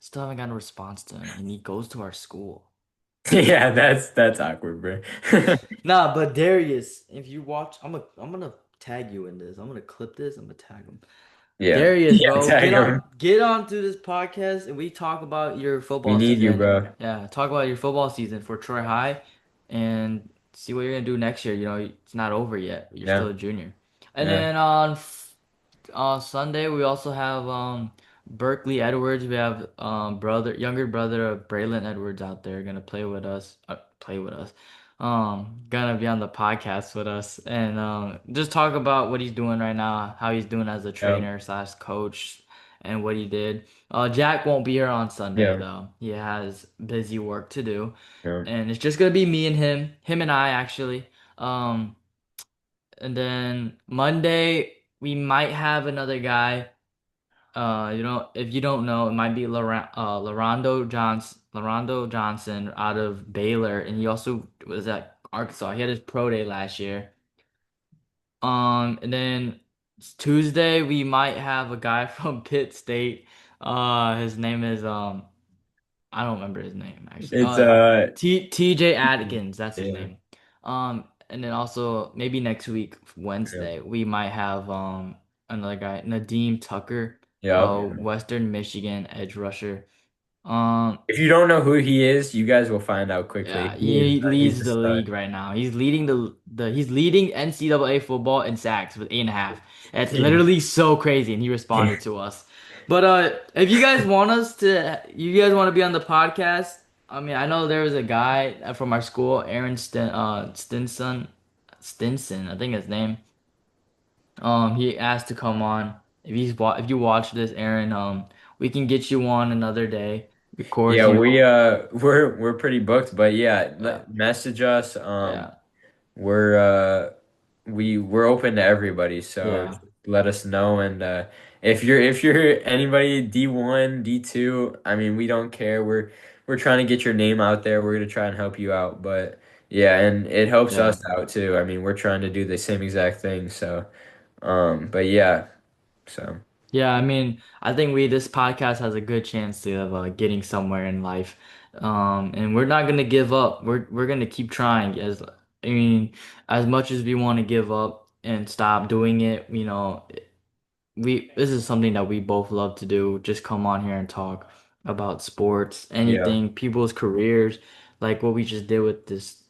Speaker 1: still haven't gotten a response to him, and he goes to our school.
Speaker 2: Yeah, that's awkward, bro.
Speaker 1: Nah, but Darius, if you watch, I'm gonna tag you in this. I'm gonna clip this. I'm gonna tag him.
Speaker 2: Yeah.
Speaker 1: Darius,
Speaker 2: Yeah,
Speaker 1: bro,
Speaker 2: tag him.
Speaker 1: get on to this podcast and we talk about your
Speaker 2: We
Speaker 1: football
Speaker 2: need you,
Speaker 1: season.
Speaker 2: bro.
Speaker 1: Yeah, talk about your football season for Troy High and see what you're gonna do next year. You know, it's not over yet. You're still
Speaker 2: Yeah.
Speaker 1: a junior. And
Speaker 2: Yeah.
Speaker 1: then on Sunday we also have Berkeley Edwards. We have younger brother of Braylon Edwards out there gonna play with us. Play with us. Gonna be on the podcast with us and just talk about what he's doing right now, how he's doing as a
Speaker 2: Yeah.
Speaker 1: trainer slash coach, and what he did. Jack won't be here on Sunday
Speaker 2: Yeah.
Speaker 1: though. He has busy work to do,
Speaker 2: Yeah.
Speaker 1: and it's just gonna be me and him and I actually. Um, and then Monday we might have another guy. If you don't know, it might be Lorando Johnson out of Baylor, and he also was at Arkansas. He had his pro day last year. And then Tuesday we might have a guy from Pitt State. His name is I don't remember his name actually.
Speaker 2: It's
Speaker 1: TJ Atkins, that's his
Speaker 2: yeah.
Speaker 1: name. And then also maybe next week,
Speaker 2: Yeah.
Speaker 1: Wednesday, we might have another guy, Nadeem Tucker,
Speaker 2: Yeah.
Speaker 1: Western Michigan edge rusher. Um,
Speaker 2: If you don't know who he is, you guys will find out quickly.
Speaker 1: yeah, he
Speaker 2: He's
Speaker 1: leads
Speaker 2: a
Speaker 1: the
Speaker 2: stud.
Speaker 1: league right now. He's leading he's leading NCAA football in sacks with 8.5. It's literally so crazy, and he responded to us. But if you guys want to be on the podcast, I mean, I know there was a guy from our school, Aaron Stinson, I think his name. He asked to come on. If you watch this, Aaron, we can get you on another day. Record
Speaker 2: Yeah,
Speaker 1: you.
Speaker 2: we're pretty booked, but yeah,
Speaker 1: Yeah,
Speaker 2: message us.
Speaker 1: yeah,
Speaker 2: We're we're open to everybody, so
Speaker 1: yeah.
Speaker 2: just let us know. And if you're anybody D1, D2, I mean, we don't care. We're trying to get your name out there. We're gonna try and help you out. But yeah, and it helps
Speaker 1: Yeah.
Speaker 2: us out too. I mean, we're trying to do the same exact thing. So but yeah, so
Speaker 1: Yeah, I mean, I think this podcast has a good chance of getting somewhere in life. And we're not gonna give up. We're gonna keep trying I mean, as much as we want to give up and stop doing it, we this is something that we both love to do. Just come on here and talk about sports,
Speaker 2: yeah,
Speaker 1: anything, people's careers, like what we just did with this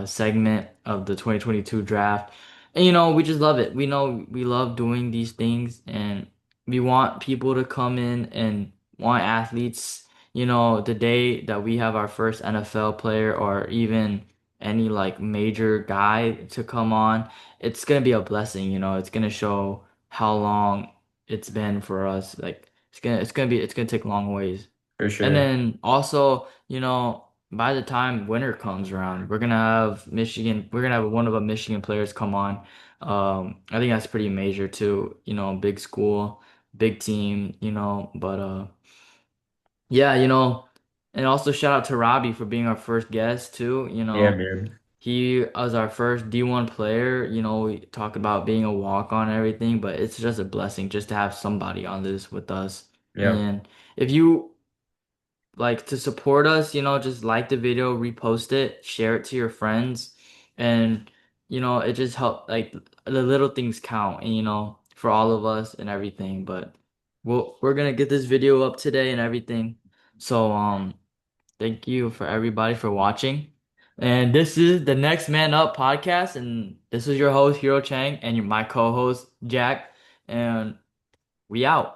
Speaker 1: segment of the 2022 draft. And we just love it. We know we love doing these things and we want people to come in and want athletes, the day that we have our first NFL player or even any like major guy to come on, it's gonna be a blessing, it's gonna show how long it's been for us. Like it's gonna take long ways.
Speaker 2: for
Speaker 1: And
Speaker 2: sure.
Speaker 1: then also, by the time winter comes around, we're gonna have one of the Michigan players come on. I think that's pretty major too, big school, big team, but yeah, and also shout out to Robbie for being our first guest too,
Speaker 2: Yeah, man.
Speaker 1: he was our first D1 player. We talked about being a walk-on and everything, but it's just a blessing just to have somebody on this with us.
Speaker 2: Yeah,
Speaker 1: And if you like to support us, just like the video, repost it, share it to your friends, and it just help like the little things count, and for all of us and everything. But we're gonna get this video up today and everything. So thank you for everybody for watching. And this is the Next Man Up podcast. And this is your host, Hero Chang, and my co host, Jack. And we out.